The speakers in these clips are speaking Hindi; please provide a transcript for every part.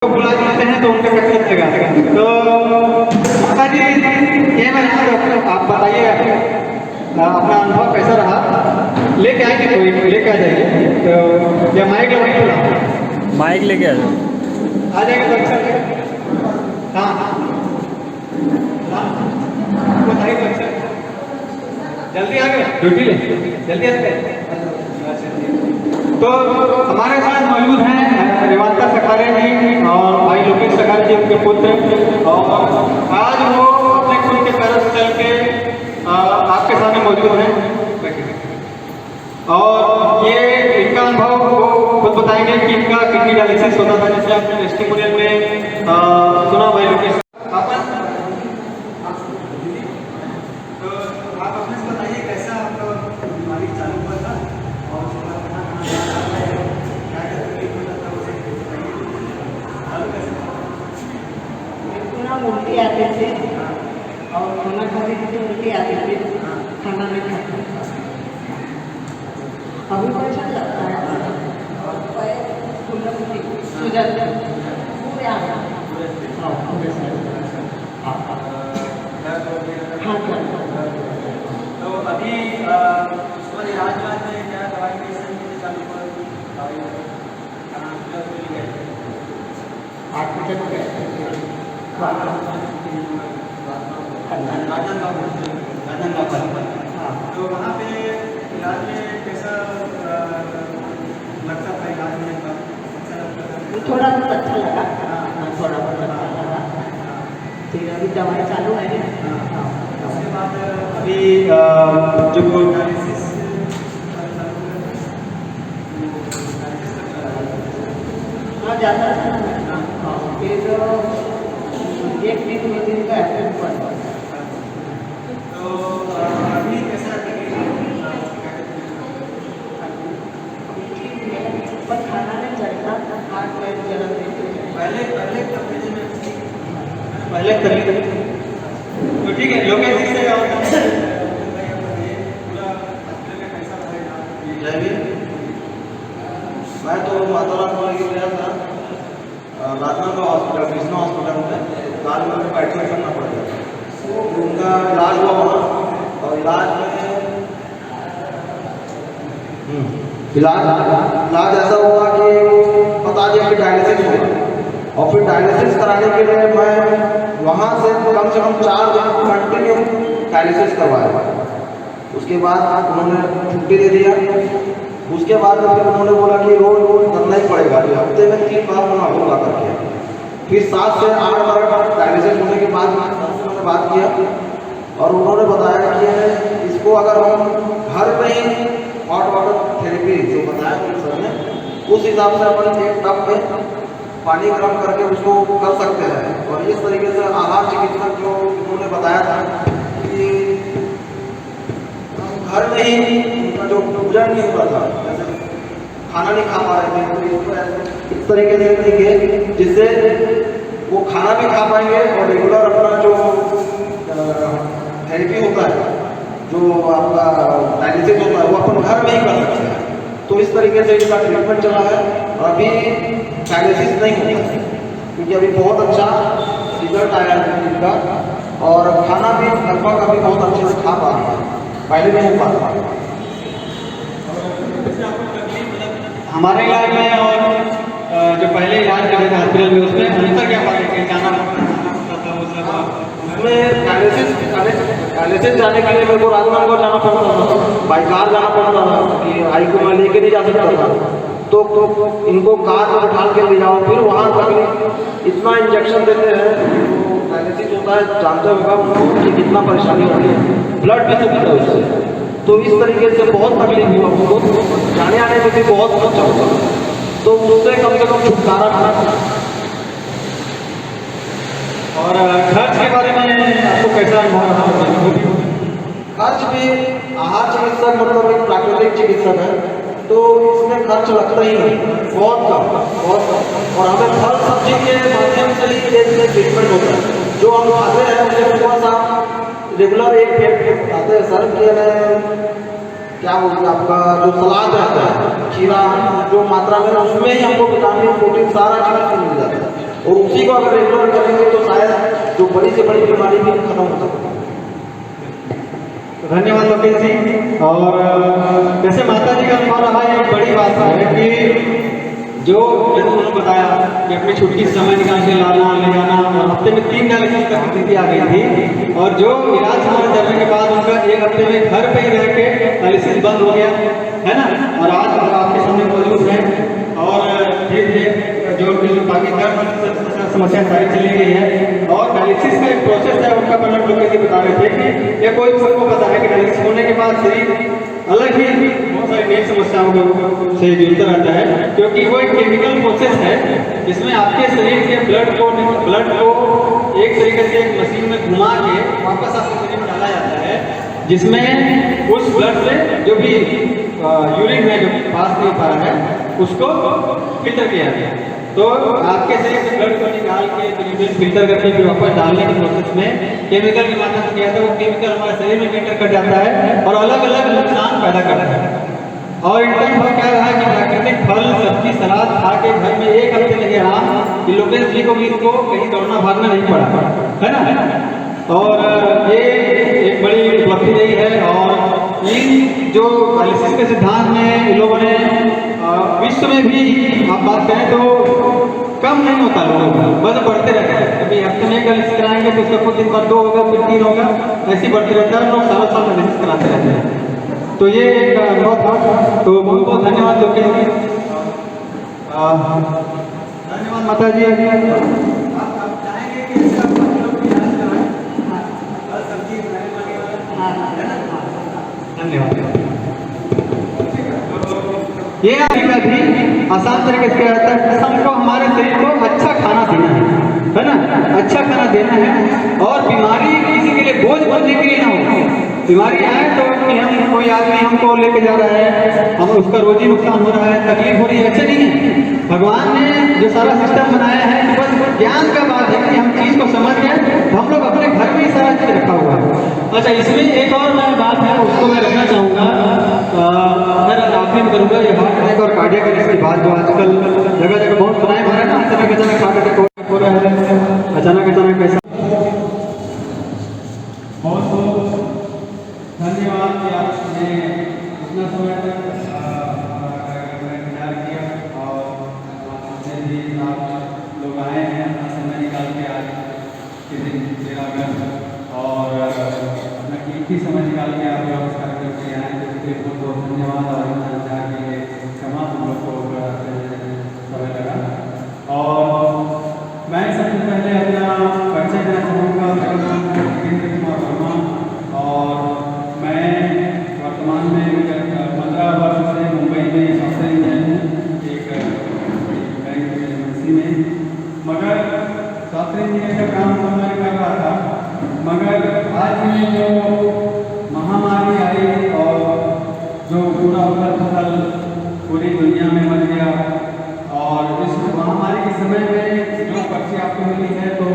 बुला लेते हैं तो उनका कैसे लगेगा। तो माता जी ये मैं आप बताइए अपना अनुभव कैसा रहा। लेके आएंगे कोई लेके आ जाइए तो या माइक लगाइए माइक लेके आ जाओ। आ जाएंगे तो अच्छा हाँ बताइए तो अच्छा जल्दी आ गए ड्यूटी ले जल्दी आते तो हमारे साथ मौजूद हैं रेवांता सखारिया जी और भाई लोकेश सखारिया जी उनके पुत्र और आज वो अपने खुद के पैरों से चल के आपके सामने मौजूद हैं और ये इनका अनुभव वो खुद बताएंगे कि इनका किडनी डायलिसिस होता था जैसे आपने टेस्टिमोनियल में सुना भाई लोकेश। तो आप अपने से बताइए कैसा आपका बीमारी चालू हुआ था और उल्टी आते थे और खाना खाते थे तो उल्टी आते थे, खाना नहीं खाते। अभी कैसा लगता है और पैर फूलने सूजन पूरे आ गए। तो अभी उसमें इलाज में क्या दवाई चालू तो वहाँ पे इलाज में कैसा लगता था इलाज में अच्छा लगता था? थोड़ा बहुत अच्छा लगा, थोड़ा बहुत अच्छा लगा। फिर अभी दवाई चालू है। उसके बाद अभी जो डायलिसिस ज़्यादा फिर एक दिन का एडमिट हुआ। तो अभी कैसा पर खाना नहीं चलता, हाथ पैर जलन देते हैं। पहले तो ठीक है लोकेश से मैं तो माताराम को लेके गया था राजनांदगांव हॉस्पिटल कृष्णा हॉस्पिटल में इलाज में मेरे को एडमिट करना पड़ गया। उनका इलाज हुआ वहाँ और इलाज ऐसा हुआ कि बता दिया कि डायलिसिस होगा और फिर डायलिसिस कराने के लिए मैं वहाँ से कम 4 दिन कंटिन्यू डायलिसिस करवाया। उसके बाद उन्होंने छुट्टी दे दिया। उसके बाद फिर उन्होंने बोला कि रोज करना ही पड़ेगा, हफ्ते में 3 बार होना होगा करके। फिर 7 से 8 बार डायलिसिस होने के बाद उन्होंने बात किया और उन्होंने बताया कि इसको अगर हम घर में ही हॉट वाटर थेरेपी जो बताया सर ने उस हिसाब से अपन एक टब में पानी गर्म करके उसको कर सकते हैं। और इस तरीके से आहार चिकित्सक जो उन्होंने बताया था कि घर में ही उनका जो गुजर नहीं हुआ था, जैसे खाना नहीं खा पा रहे थे, तो इसको इस तरीके से देंगे जिससे वो खाना भी खा पाएंगे और रेगुलर अपना जो थेरेपी होता है, जो आपका डायलिसिस होता है, वो अपन घर में ही कर सकते हैं। तो इस तरीके से इसका ट्रीटमेंट चला है और अभी डायलिसिस नहीं होता है क्योंकि अभी बहुत अच्छा रिजल्ट आया है इनका और खाना भी लगभग अभी बहुत अच्छे से खा पा रहा है, पहले नहीं हो पाता। हमारे इलाज में और जो पहले इलाज कर रहे थे हॉस्पिटल में उसमें अंतर क्या पाते थे? जाना उसमें डायलिसिस जाने के लिए मेरे को राजनांदगांव जाना पड़ता था, बाई कार जाना पड़ता था कि आई को मैं लेके नहीं जा सकता था। तो इनको कार में उठा के ले जाओ, फिर वहाँ तकलीफ इतना इंजेक्शन देते हैं। डायलिसिस होता है जानते होगा उनको कि कितना परेशानी होती है, ब्लड भी सुखता है उससे। तो इस तरीके से बहुत तकलीफ हुआ उनको, जाने आने में भी बहुत खर्चा होता है। तो उससे कम से कम छुटकारा पाना। और खर्च के बारे में आपको कैसा अनुभव रहा? खर्च भी आहार चिकित्सक मतलब एक प्राकृतिक चिकित्सक है तो इसमें खर्च लगता ही नहीं, बहुत कम। और हमें फल सब्जी के माध्यम से ही इसमें ट्रीटमेंट होता है। जो हम खाते हैं उससे थोड़ा सा रेगुलर एक खाते हैं सर कि क्या बोलते हैं आपका जो सलाद रहता है खीरा जो मात्रा में उसमें ही हमको विटामिन प्रोटीन सारा चीज़ मिल जाता है। उसी को अगर रेगुलर करेंगे तो शायद जो बड़ी से बड़ी बीमारी भी खत्म हो सकती है। धन्यवाद लोकेश जी। और जैसे माता जी का अनुभव रहा, एक बड़ी बात है कि जो जैसे उन्होंने बताया कि अपनी छुट्टी से समय निकाल के लाना ले जाना, और हफ्ते में 3 डायलिसिस की स्थिति आ गई थी, और जो इलाज हमारे चलने के बाद उनका 1 हफ्ते में घर पे ही रह के डायलिसिस बंद हो गया, है ना। और आज आपके सामने मौजूद है, और धीरे धीरे जो बाकी दर्द समस्या सारी चली गई है। और डायलिसिस का एक प्रोसेस है उनका, मतलब लोकेश जी बता रहे थे कि ये कोई सबको पता है कि डायलिसिस होने के बाद शरीर अलग ही बहुत सारी नई समस्याओं से जूझता रहता है, क्योंकि वो एक केमिकल प्रोसेस है जिसमें आपके शरीर के ब्लड को एक तरीके से एक मशीन में घुमा के वापस आपके शरीर में डाला जाता है, जिसमें उस ब्लड से जो भी यूरिन है जो पास नहीं पा रहा है उसको फिल्टर किया जाता है। तो आपके शरीर से ब्लड को निकाल के फिल्टर करके फिर वापस डालने के प्रोसेस में केमिकल की मात्रा से किया जाता है। वो केमिकल हमारे शरीर में एंटर कर जाता है और अलग अलग नुकसान पैदा करता है। और इनका अनुभव क्या रहा कि प्राकृतिक फल सब्जी सलाद खा के घर में 1 हफ्ते लगे रहा कि लोकेश जी को भी इनको कहीं दौड़ना भागना नहीं पड़ा, है ना। और ये एक बड़ी उपलब्धि रही है। और इन जो डायलिसिस के सिद्धांत में इन लोगों ने विश्व में भी आप बात करें तो कम नहीं होता लोगों का, बस बढ़ते रहता है। कभी हफ्ते में डायलिसिस कराएंगे तो उसका कुछ दिन बाद 2 होगा, फिर 3 होगा, ऐसे ही बढ़ते रहता है। लोग सालों साल डायलिसिस कराते रहते हैं। तो ये एक अनुभव था। तो बहुत बहुत धन्यवाद लोकेश जी, धन्यवाद माता जी। आप चाहेंगे कि इससे आप लोग भी इलाज कराएं, फल सब्जी बनाने वाले, है ना। धन्यवाद। ये भी आसान तरीके से क्या रहता है, हमको हमारे शरीर को अच्छा खाना देना है ना, अच्छा खाना देना है। और बीमारी किसी के लिए बोझ बनने के लिए ना हो। बीमारी आए तो कि हम कोई आदमी हमको लेके जा रहा है, हम उसका रोजी नुकसान हो रहा है, तकलीफ हो रही है, ऐसे नहीं है। भगवान ने जो सारा सिस्टम बनाया है कि बस ज्ञान का बात है कि हम चीज़ को समझ गए तो हम लोग अपने घर में ही सारा चीज़ रखा हुआ है। अच्छा, इसमें एक और मैं बात है उसको मैं रखना चाहूँगा, मैं आखिर में करूँगा। ये हार्ट अटैक और कार्डियक अरेस्ट की बात जो आजकल जगह जगह बहुत सुनाई पड़ रहा है ना, अचानक हार्ट अटैक हो रहा है, अचानक कैसा। बहुत बहुत धन्यवाद कि आपने इतना समय तक इंतजार किया और आपसे भी आप लोग आए हैं, अपना समय निकाल के आज के दिन 13 अगस्त और अपना कीमती समय निकाल के आप लोग इस कार्यक्रम के आए, तो इसके लिए बहुत बहुत धन्यवाद। और इतना इंतजार के लिए क्षमा हम लोग को समय लगा। और मैं सबसे पहले अपना परिचय देना चाहूँगा। मेरा नाम वीरेंद्र कुमार वर्मा और मैं वर्तमान में 15 वर्ष से मुंबई में सॉफ्टवेयर इंजीनियर हूँ, एक बैंक की एजेंसी में। मगर सॉफ्टवेयर इंजीनियर का काम तो मैं कर रहा था, मगर आज में जो महामारी आई और जो पूरा उथल-पुथल पूरी दुनिया में मच गया, और इस महामारी के समय में जो पर्ची आपको मिली है, तो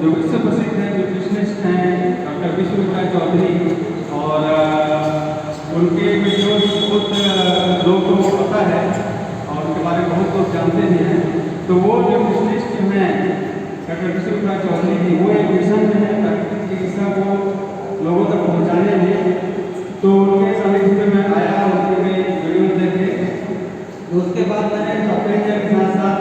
जो विश्व प्रसिद्ध है, जो न्यूट्रिशनिस्ट हैं डॉक्टर विश्वनाथ चौधरी, और उनके वीडियोज बहुत लोगों को पता है और उनके बारे में बहुत लोग जानते भी हैं। तो वो जो न्यूट्रिशनिस्ट हैं डॉक्टर विश्वनाथ चौधरी जी, वो एक मिशन में है प्राकृतिक चिकित्सा को लोगों तक पहुँचाने में। तो उनके सानिध्य में आया, उनके वीडियो देखे, तो उसके बाद मैंने सॉफ्टवेयर के साथ साथ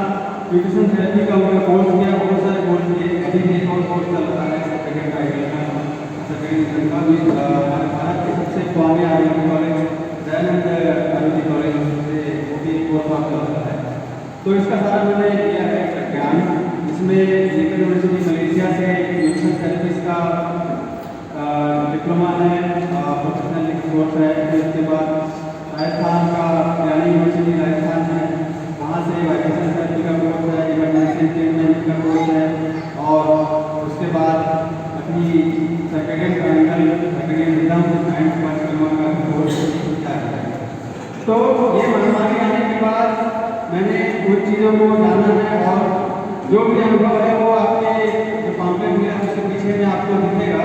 न्यूट्रिशन थेरेपी का उनका कोर्स किया, बहुत सारे कोर्स किए। अभी भी एक और कोर्स चल रहा है सेकेंड का भी हमारे भारत के सबसे पुराने आयुर्वेदिक कॉलेज दयानंद आयुर्वेदिक कॉलेज से वो भी कोर्स आप चल रहा है। तो इसका सारा मैंने किया है ज्ञान। इसमें लेकर यूनिवर्सिटी मलेशिया से न्यूट्रिशन थेरेपिस्ट का डिप्लोमा है, प्रोफेशनल कोर्स है। फिर उसके बाद राजस्थान का यानी यूनिवर्सिटी राजस्थान है, वहाँ से वाइब्रेशन थेरेपी का कोर्स है, इमरजेंसी ट्रीटमेंट का कोर्स है। और उसके बाद अपनी सर्केडियन रिदम एंड परिक्रमा का कोर्स किया है। तो ये महामारी आने के बाद मैंने कुछ चीज़ों को जाना है, और जो भी अनुभव है वो आपके जो पॉम्पलेट मिला उसके पीछे में आपको दिखेगा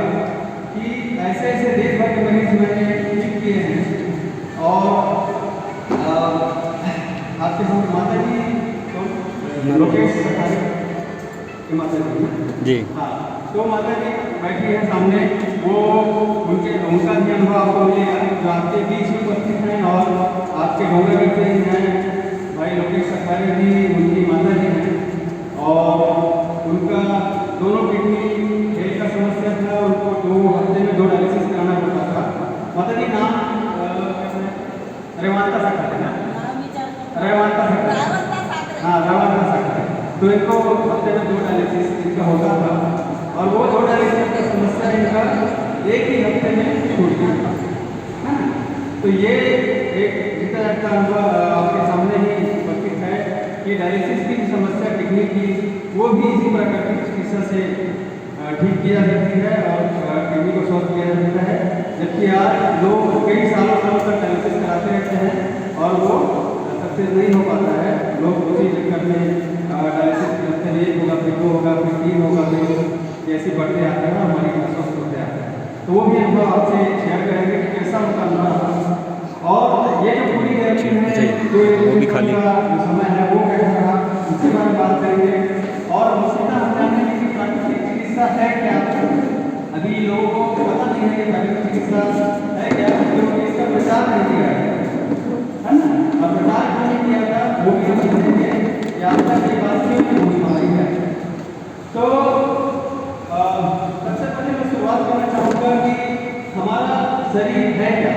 कि ऐसे ऐसे देश भर के मरीज मैंने ठीक किए हैं। और आपके साथ माता जी लोकेश ये माता जी हैं। जी हाँ, तो माता जी बैठी है सामने, वो उनका भी अनुभव आपको मिलेगा जो आपके बीच में उपस्थित हैं और आपके डोंगरगढ़ से ही हैं भाई लोकेश सरकारी जी, उनकी माता जी हैं और उनका दोनों किडनी फेल का समस्या था, उनको 2 हफ्ते में 2 डायलिसिस कराना पड़ता था। माता जी नाम रेवांता साकर है ना? रेवांता साकर, हाँ रेवांता साकर। तो इनको हफ्ते में 2 डायलिसिस इनका होता था और वो 2 डायलिसिस का समस्या इनका एक ही हफ्ते में छूट गया था, है ना? तो ये एक जितना का अनुभव आपके सामने ही उपस्थित है कि डायलिसिस की समस्या किडनी की वो भी इसी प्राकृतिक चिकित्सा से ठीक की जा सकती है और किडनी को स्वस्थ किया जा सकता है। जबकि आज लोग कई सालों तक डायलिसिस कराते रहते हैं और वो सक्सेस नहीं हो पाता है। लोग उसी चक्कर में डायलिसिस करते हैं, 1 होगा फिर 2 होगा फिर 3 होगा, फिर जैसे बढ़ते आते हैं हमारी स्वस्थ होते आते हैं। तो वो भी अनुभव आपसे शेयर करेंगे कि कैसा उनका अनुभव रहा और ये जो पूरी थेरेपी है जो वो भी खाली का जो समय है वो कैसा रहा उसके बारे में बात करेंगे और मुझसे हम जानेंगे कि प्राकृतिक चिकित्सा है क्या। अभी लोगों को पता नहीं है कि प्राकृतिक चिकित्सा है क्या, क्योंकि इसका प्रचार नहीं किया है ना? और प्रचार क्यों नहीं किया था वो भी हम समझेंगे कि आज तक ये बात क्यों नहीं हो पाई है। तो सबसे पहले मैं शुरुआत करना चाहूँगा कि हमारा शरीर है क्या।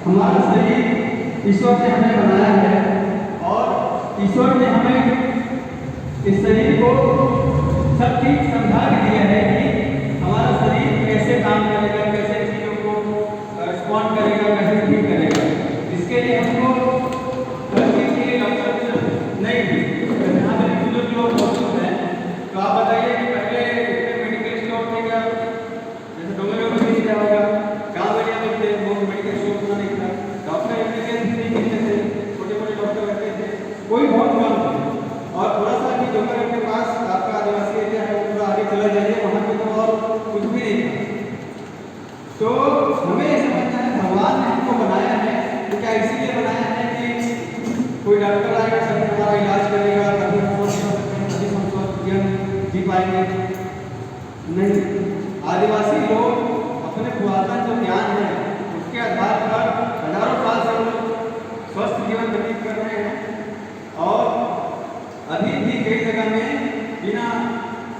हमारा शरीर ईश्वर ने हमें बनाया है और ईश्वर ने हमें इस शरीर को सब चीज समझा के दिया है कि हमारा शरीर कैसे काम करेगा, कैसे चीज़ों को रिस्पॉन्ड करेगा, कैसे ठीक करेगा। इसके लिए हमको हर चीज़ के लिए डॉक्टर नहीं थी। यहाँ पर बुजुर्ग लोग मौजूद हैं, तो आप बताइए कि पहले इतने मेडिकल स्टोर थे क्या? जैसे डोंगरगढ़ में नहीं होगा, गाँव एरिया में थे, वो मेडिकल स्टोर उतना नहीं था, डॉक्टर एप्लीकेशन नहीं मिलते थे, छोटे मोटे डॉक्टर रहते थे, कोई बहुत कम थे। और थोड़ा सा भी डोंगरगढ़ के पास आपका आदिवासी एरिया है, वो थोड़ा आगे चला जाइए, वहाँ पे तो और कुछ भी नहीं था। तो हमें ये समझना है भगवान ने हमको बनाया है तो क्या इसीलिए बनाया है कि कोई डॉक्टर आएगा तभी हमारा इलाज करेगा, तभी हम स्वस्थ हो सकते हैं, तभी हम स्वस्थ जीवन जी पाएंगे? नहीं। आदिवासी लोग अपने पुरातन जो ज्ञान है उसके आधार पर हजारों साल से हम लोग स्वस्थ जीवन व्यतीत कर रहे हैं और अभी भी कई जगह में बिना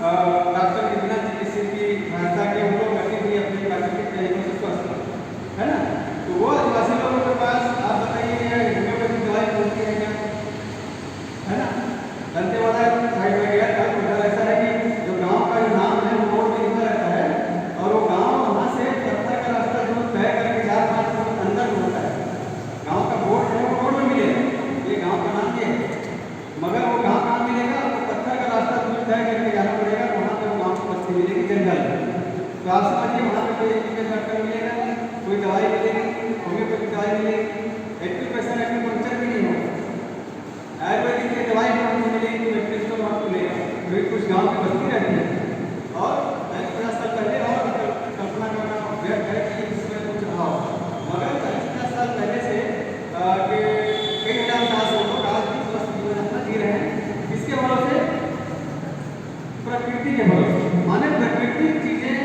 डॉक्टर के बिना चिकित्सक की सहायता के वो लोग अभी भी अपने प्राकृतिक तरीकों से स्वस्थ है ना। तो वो आदिवासी लोगों के पास आप बताइए होम्योपैथिक दवाई मिलती है क्या? है ना? दंतेवाड़ा साइड में गया था, उधर ऐसा है कि जो गांव का जो नाम है वो रोड में लिखा रहता है और वो गांव वहाँ से पत्थर का रास्ता जो तय करके 4-5 किलोमीटर अंदर होता है। गाँव का बोर्ड है वो रोड में मिलेगा, ये गाँव का नाम ये है, मगर वो गाँव कहाँ मिलेगा? आपको पत्थर का रास्ता दूर तय करके जाना पड़ेगा, वहाँ पे वो गाँव की बस्ती मिलेगी जंगल में। तो आप समझिए वहाँ पे कोई एंटीबायोटिक डॉक्टर मिलेगा, कोई दवाई मिलेगी, होम्योपैथिक दवाई मिलेगी, एक्यूप्रेशर एक्यूपंक्चर भी नहीं होगा, आयुर्वेदिक की दवाई हमको मिलेगी तो मेडिकल स्टोर वहाँ पे मिलेगा, क्योंकि कुछ गाँव की बस्ती रहती है। और 50 साल पहले और कल्पना करना व्यर्थ है कि इसमें कुछ रहा हो, मगर 50 साल पहले से कई हजार साल से लोग आज भी स्वस्थ जीवन अपना जी रहे हैं। किसके भरोसे? प्रकृति के भरोसे। माने प्राकृतिक चीजें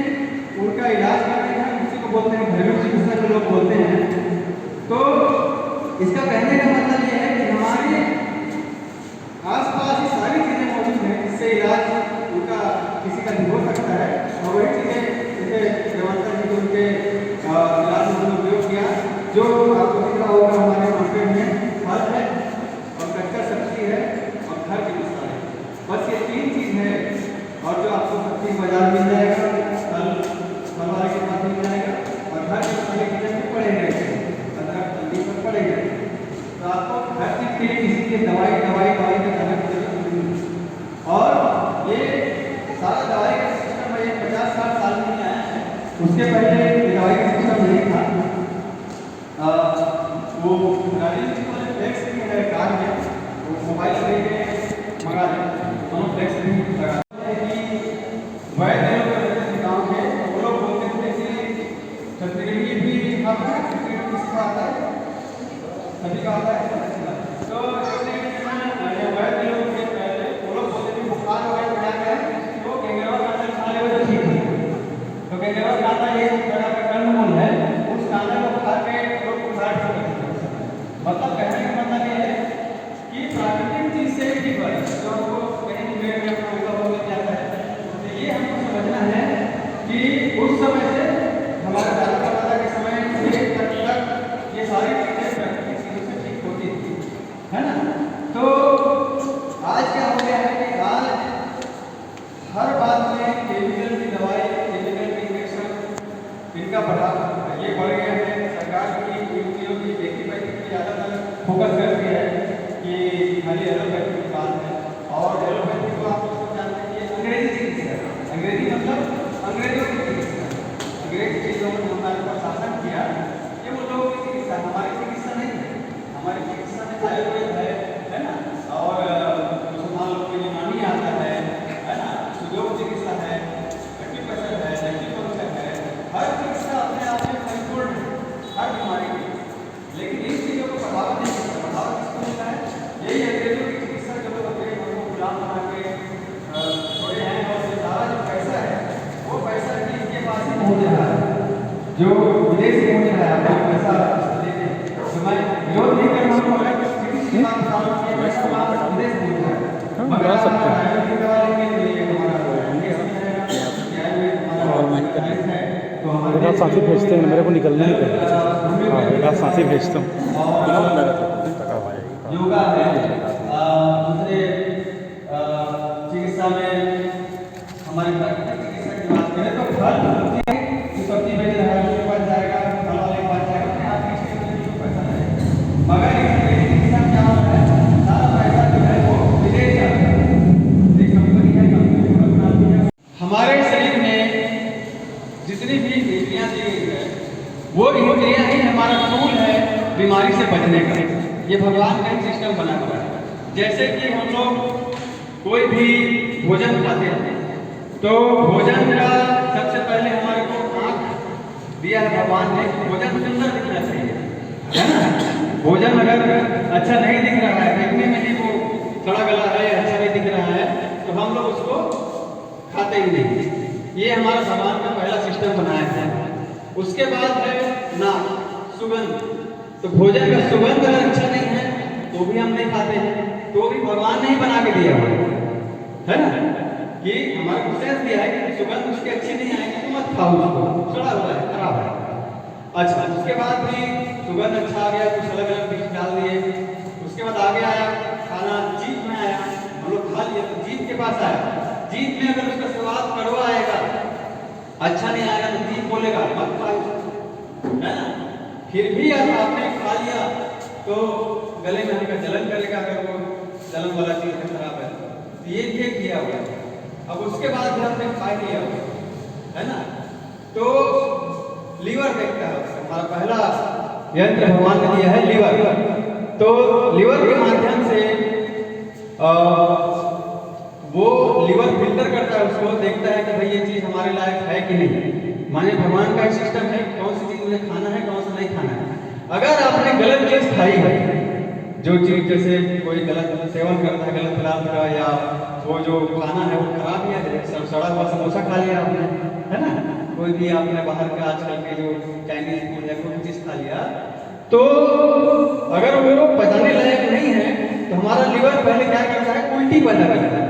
उनका इलाज करते हैं, उसी को बोलते हैं घरेलू चिकित्सा जो लोग बोलते हैं। तो इसका कहने का मतलब ये है कि हमारे आसपास ये सारी चीजें मौजूद हैं जिससे इलाज उनका किसी का भी हो सकता है और वही चीजें जैसे देवांतर जी को उनके इलाज में उपयोग किया। जो आपको दिख रहा होगा हमारे मार्केट में फल है और कच्चा सब्जी है और घर की मसाला है, बस ये 3 चीज़ है। और जो आपको सब्जी बाजार मिल जाएगा, फल वाले के पास मिल जाएगा और घर के मसाले किचन में पड़े रहेंगे, अदरक हल्दी सब पड़े रहेंगे। तो आपको हर चीज़ के लिए किसी की दवाई का जाने की जरूरत नहीं है। और ये सारा दवाई का सिस्टम है, 50-60 साल में आया है, उसके पहले दवाई का सिस्टम नहीं था। वो फ्लेक्स भी है कार में, वो मोबाइल खरीदे मंगा लें, दोनों फ्लेक्स भी लगा कि वैद्य लोग गाँव के वो लोग बोलते थे कि छत्तीसगढ़ी भी हम छत्तीसगढ़ी किसका आता है? सभी का आता है। तो वैद्य लोग वो लोग बोलते थे बुखार हो गया क्या करें? बढ़ा ये बढ़ गया है। सरकार की नीतियों की बेटी बेटी पे ज़्यादातर फोकस करती है कि खाली एलोपैथी की बात है। और एलोपैथी को आप लोग जानते हैं कि अंग्रेजी चिकित्सा है। अंग्रेजी मतलब अंग्रेजों की चिकित्सा। अंग्रेजी चीज़ों ने हमारे पर शासन किया, ये वो लोगों की चिकित्सा, हमारी चिकित्सा नहीं है। हमारी चिकित्सा में आयुर्वेद है ना, और मुसलमान लोग के लिए यूनानी आता है ना, सुयोग चिकित्सा है, एक्यूप्रेशर है, एक्यूपंक्चर है। हर चिकित्सा अपने आप में परिपूर्ण है हर बीमारी की, लेकिन इन चीज़ों को बढ़ावा नहीं मिलता। बढ़ावा किसको मिलता है? यही अंग्रेजों की चिकित्सा जो लोग अंग्रेज हमको गुलाम बना के छोड़े हैं, और ये सारा जो पैसा है वो पैसा भी इनके पास ही पहुँच रहा है, जो विदेश से पहुँच रहा है। अपना पैसा लेके तो मैं विरोध नहीं कर रहा हूँ, सीधी सी बात बता रहा हूँ कि पैसा वहाँ विदेश से पहुँच रहा है। मगर आप आयुर्वेदिक दवा लेंगे तो ये हमारा एक साथी भेजते हैं, मेरे को निकलना ही पड़ेगा। हाँ, एक साथी भेजता हूँ। योगा है, दूसरे चिकित्सा में हमारी प्राकृतिक चिकित्सा की बात करें तो हर सब्जी बेच रहा है उसके पास जाएगा, फल वाले के पास जाएगा, अपने आप की पैसा है। मगर अंग्रेजी चिकित्सा क्या होता है? सारा पैसा जो है वो विदेश जाता है। एक कंपनी है, कंपनी को बनाती है। हमारे शरीर में जितनी भी इंद्रियां दी गई है वो इंद्रियां ही हमारा टूल है बीमारी से बचने का। ये भगवान का ही सिस्टम बना हुआ है। जैसे कि हम लोग कोई भी भोजन खाते हैं तो भोजन का सबसे पहले हमारे को आँख दिया है भगवान ने, भोजन सुंदर दिखना चाहिए, है ना। भोजन अगर अच्छा नहीं दिख रहा है, देखने में ही वो सड़ा गला है, अच्छा नहीं दिख रहा है, तो हम लोग उसको खाते ही नहीं। ये हमारा भगवान का पहला सिस्टम बनाया है। उसके बाद है नाक, सुगंध। तो भोजन का सुगंध अगर अच्छा नहीं है तो भी हम नहीं खाते हैं, तो भी भगवान ने ही बना के दिया हुआ है ना, कि हमारे को सेंस दिया है कि सुगंध उसकी अच्छी नहीं आएगी तो मत खाओ, उसको सड़ा हुआ है, खराब है। अच्छा, उसके बाद भी सुगंध अच्छा आ गया तो अलग अलग डिश डाल दिए। उसके बाद आगे आया खाना, जीभ में आया, हम लोग खा लिए तो जीभ के पास आया। जीभ में अगर उसका स्वाद कड़वा आएगा, अच्छा नहीं आएगा तो जीभ बोलेगा मत खाओ, है ना। फिर भी अगर आपने खा लिया तो गले में हल्का जलन करेगा, अगर वो जलन वाला चीज खराब है तो ये भी किया हुआ है। अब उसके बाद भी आपने खा लिया है ना, तो लीवर देखता है। हमारा पहला यंत्र भगवान ने दिया है लीवर। तो लीवर के माध्यम से वो लीवर फिल्टर करता है, उसको देखता है कि भाई ये चीज हमारे लायक है कि नहीं। माने भगवान का सिस्टम है कौन सी चीज मुझे खाना है, कौन सा नहीं खाना है। अगर आपने गलत चीज खाई है, जो चीज जैसे कोई गलत सेवन करता है, गलत पदार्थ का, या वो जो खाना है वो खराब ही है, सड़ा हुआ समोसा खा लिया आपने, है ना, कोई भी आपने बाहर के आजकल के जो चाइनीज फूड है कोई चीज खा लिया, तो अगर वो पचाने लायक नहीं है तो हमारा लीवर पहले क्या करता है, उल्टी पैदा करता है,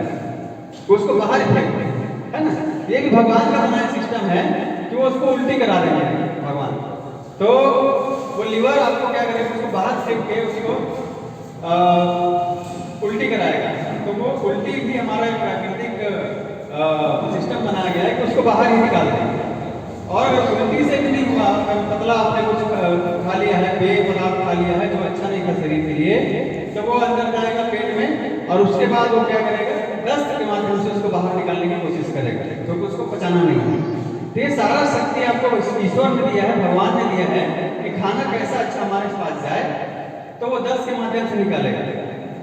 उसको बाहर फेंकते हैं, है ना। ये भी भगवान का बनाया सिस्टम है कि वो उसको उल्टी करा देंगे भगवान। तो वो लीवर आपको क्या करेगा, उसको बाहर फेंक के उसको उल्टी कराएगा। तो वो उल्टी भी हमारा एक प्राकृतिक सिस्टम बनाया गया है कि उसको बाहर ही निकाल देंगे। और अगर उल्टी से भी नहीं हुआ, पतला आपने कुछ खा लिया है, पेय पदार्थ खा लिया है जो अच्छा नहीं था शरीर के लिए, तो वो अंदर जाएगा पेट में, और उसके बाद वो क्या करेगा, दस्त के माध्यम से उसको बाहर निकालने की कोशिश करेगा, क्योंकि उसको पचाना नहीं है। तो ये सारा शक्ति आपको ईश्वर ने दिया है, भगवान ने दिया है कि खाना कैसा अच्छा हमारे पास जाए, तो वो दस्त के माध्यम से निकालेगा।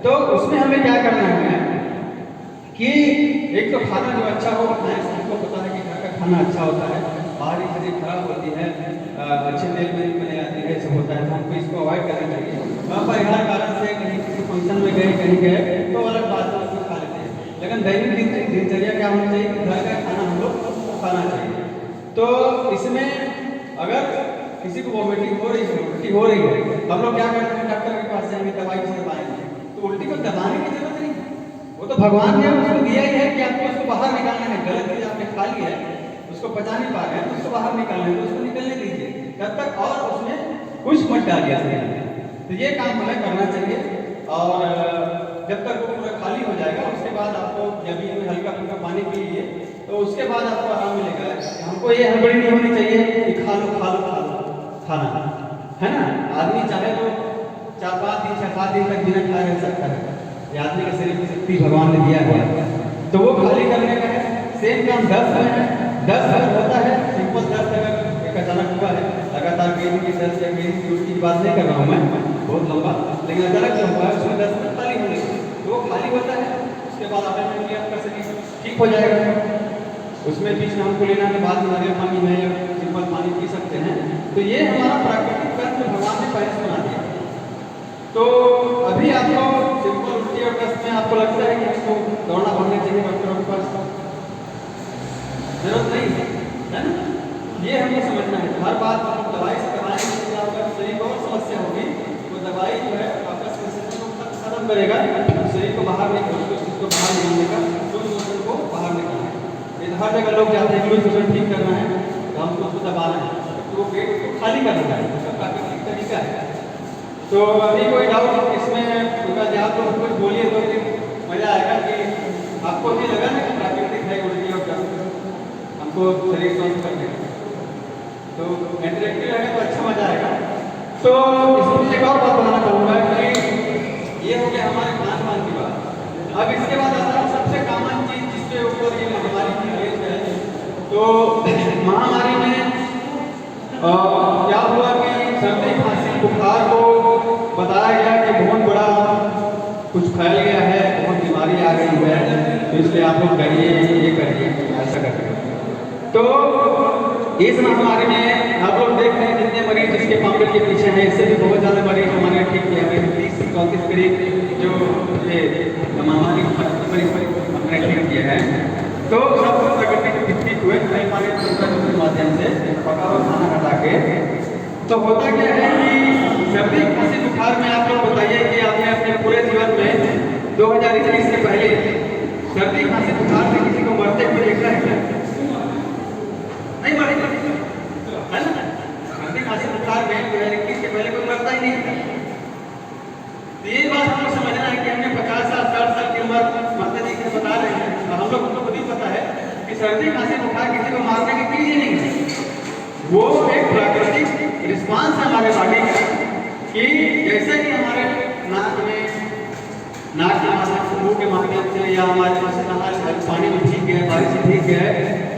तो उसमें हमें क्या करना है कि एक तो खाना जो अच्छा हो खाएं। सबको पता है कि घर का खाना अच्छा होता है, बाहरी चीज़ें खराब होती है, अच्छे तेल में बने जाती है, सब होता है, तो हमको इसको अवॉइड करना चाहिए। अपरिहार्य कारण से कहीं किसी फंक्शन में गए, कहीं गए तो अलग बात है, उसको खा लेते हैं, लेकिन दैनिक दिनचर्या क्या होना चाहिए कि घर का खाना हम लोग खाना चाहिए। तो इसमें अगर किसी को वॉमिटिंग हो रही है, उल्टी हो रही है, हम लोग क्या करते हैं, डॉक्टर के पास जाएंगे, दवाई से दबाएंगे, तो उल्टी को दबाने की जरूरत नहीं है। वो तो भगवान ने उसको दिया ही है कि आपको उसको बाहर निकालना है। गलत चीज आपने खा ली है, उसको पचा नहीं पा रहे हैं, तो उसको बाहर निकालना है, तो उसको निकलने दीजिए तब तक, और उसमें कुछ मत डालिए शरीर में। तो ये काम हमें करना चाहिए, और जब तक वो पूरा खाली हो जाएगा उसके बाद आपको जब भी हल्का फुल्का पानी पी लीजिए, तो उसके बाद आपको आराम मिलेगा। हमको ये हड़बड़ी नहीं होनी चाहिए कि खा लो खाना, है ना। आदमी चाहे तो 4-5 दिन 6-7 दिन तक बिना खाए रह सकता है, ये आदमी के शरीर में शक्ति भगवान ने दिया है, तो वो खाली करने का है। सेम काम दस्त में है, दस्त अगर होता है, सिंपल दस्त अगर एक अचानक हुआ है, लगातार गेंद की दस्त या गेंद की उल्टी की बात नहीं कर रहा हूँ मैं बहुत लंबा, लेकिन अचानक जो हुआ है उसमें दस्त खाली होने तो वो खाली होता है, उसके बाद ऑटोमेटिकली आपका शरीर ठीक हो जाएगा। उसमें बीच में हमको लेना के बाद नारियल पानी में या सिंपल पानी पी सकते हैं। तो ये हमारा प्राकृतिक कर्म भगवान ने पहले से बना दिया। तो अभी आपको सिंपल उल्टी और दस्त में आपको लगता है कि हमको दौड़ना भागना चाहिए डॉक्टरों के पास, जरूरत नहीं है ना। ये हमें समझना है, हर बात हम दवाई से कराएंगे तो आपका शरीर को और समस्या होगी, तो दवाई जो है आपका सिस्टम को खत्म करेगा, शरीर को बाहर नहीं करेगा, उसको बाहर निकालने का, लूज मोशन को बाहर निकालना है। ये हर जगह लोग जाते हैं लूज मोशन ठीक करना है तो हमको उसको दबाना है, तो वो पेट को खाली करना है, उसका प्राकृतिक तरीका है। तो अभी कोई डाउट इसमें होगा जी, आप लोग कुछ बोलिए तो मजा आएगा कि आपको भी लगा ना कि प्राकृतिक है उल्टी और दस्त हमको शरीर स्वस्थ करने का, तो इंटरेक्टिव रहेगा तो अच्छा मजा आएगा। तो इसमें एक और बात बताना चाहूँगा कि ये हो गया हमारे खान पान की बात। अब इसके बाद आता है सबसे कॉमन चीज जिसके ऊपर ये महामारी की रेस है। तो महामारी में क्या हुआ कि सर्दी खांसी बुखार को बताया गया कि बहुत बड़ा कुछ फैल गया है, बहुत बीमारी आ गई है, तो इसलिए आप लोग करिए, ये करिए, ऐसा करिए। तो इस महामारी में आप लोग देख रहे हैं जितने मरीज जिसके काउंटर के पीछे हैं, इससे भी बहुत ज़्यादा मरीज हमारे ठीक किया है, 30 से 34 करीब जो ये महामारी हमने ठीक किया है। तो सब प्रकृति ठीक हुए हमारे के माध्यम से पका हुआ खाना हटा के। तो होता क्या है कि सर्दी खांसी बुखार में आप लोग बताइए कि आपने अपने पूरे जीवन में 2021 से पहले सर्दी खांसी बुखार से किसी को मरते हुए देखा है क्या? नहीं मरे, है ना। सर्दी खांसी बुखार में 2021 से पहले कोई मरता ही नहीं था। तो ये बात हमको समझना है कि हमने 50 साल 60 साल की उम्र मरते नहीं बता रहे हैं, और हम लोग को खुद ही पता है कि सर्दी खांसी बुखार किसी को मारने की चीज ही नहीं है, वो एक प्राकृतिक रिस्पांस है हमारे बॉडी का, कि जैसे कि हमारे नाक के माध्यम से, मुंह के माध्यम से, या हमारे पानी में भीग गए, बारिश से भीग गए,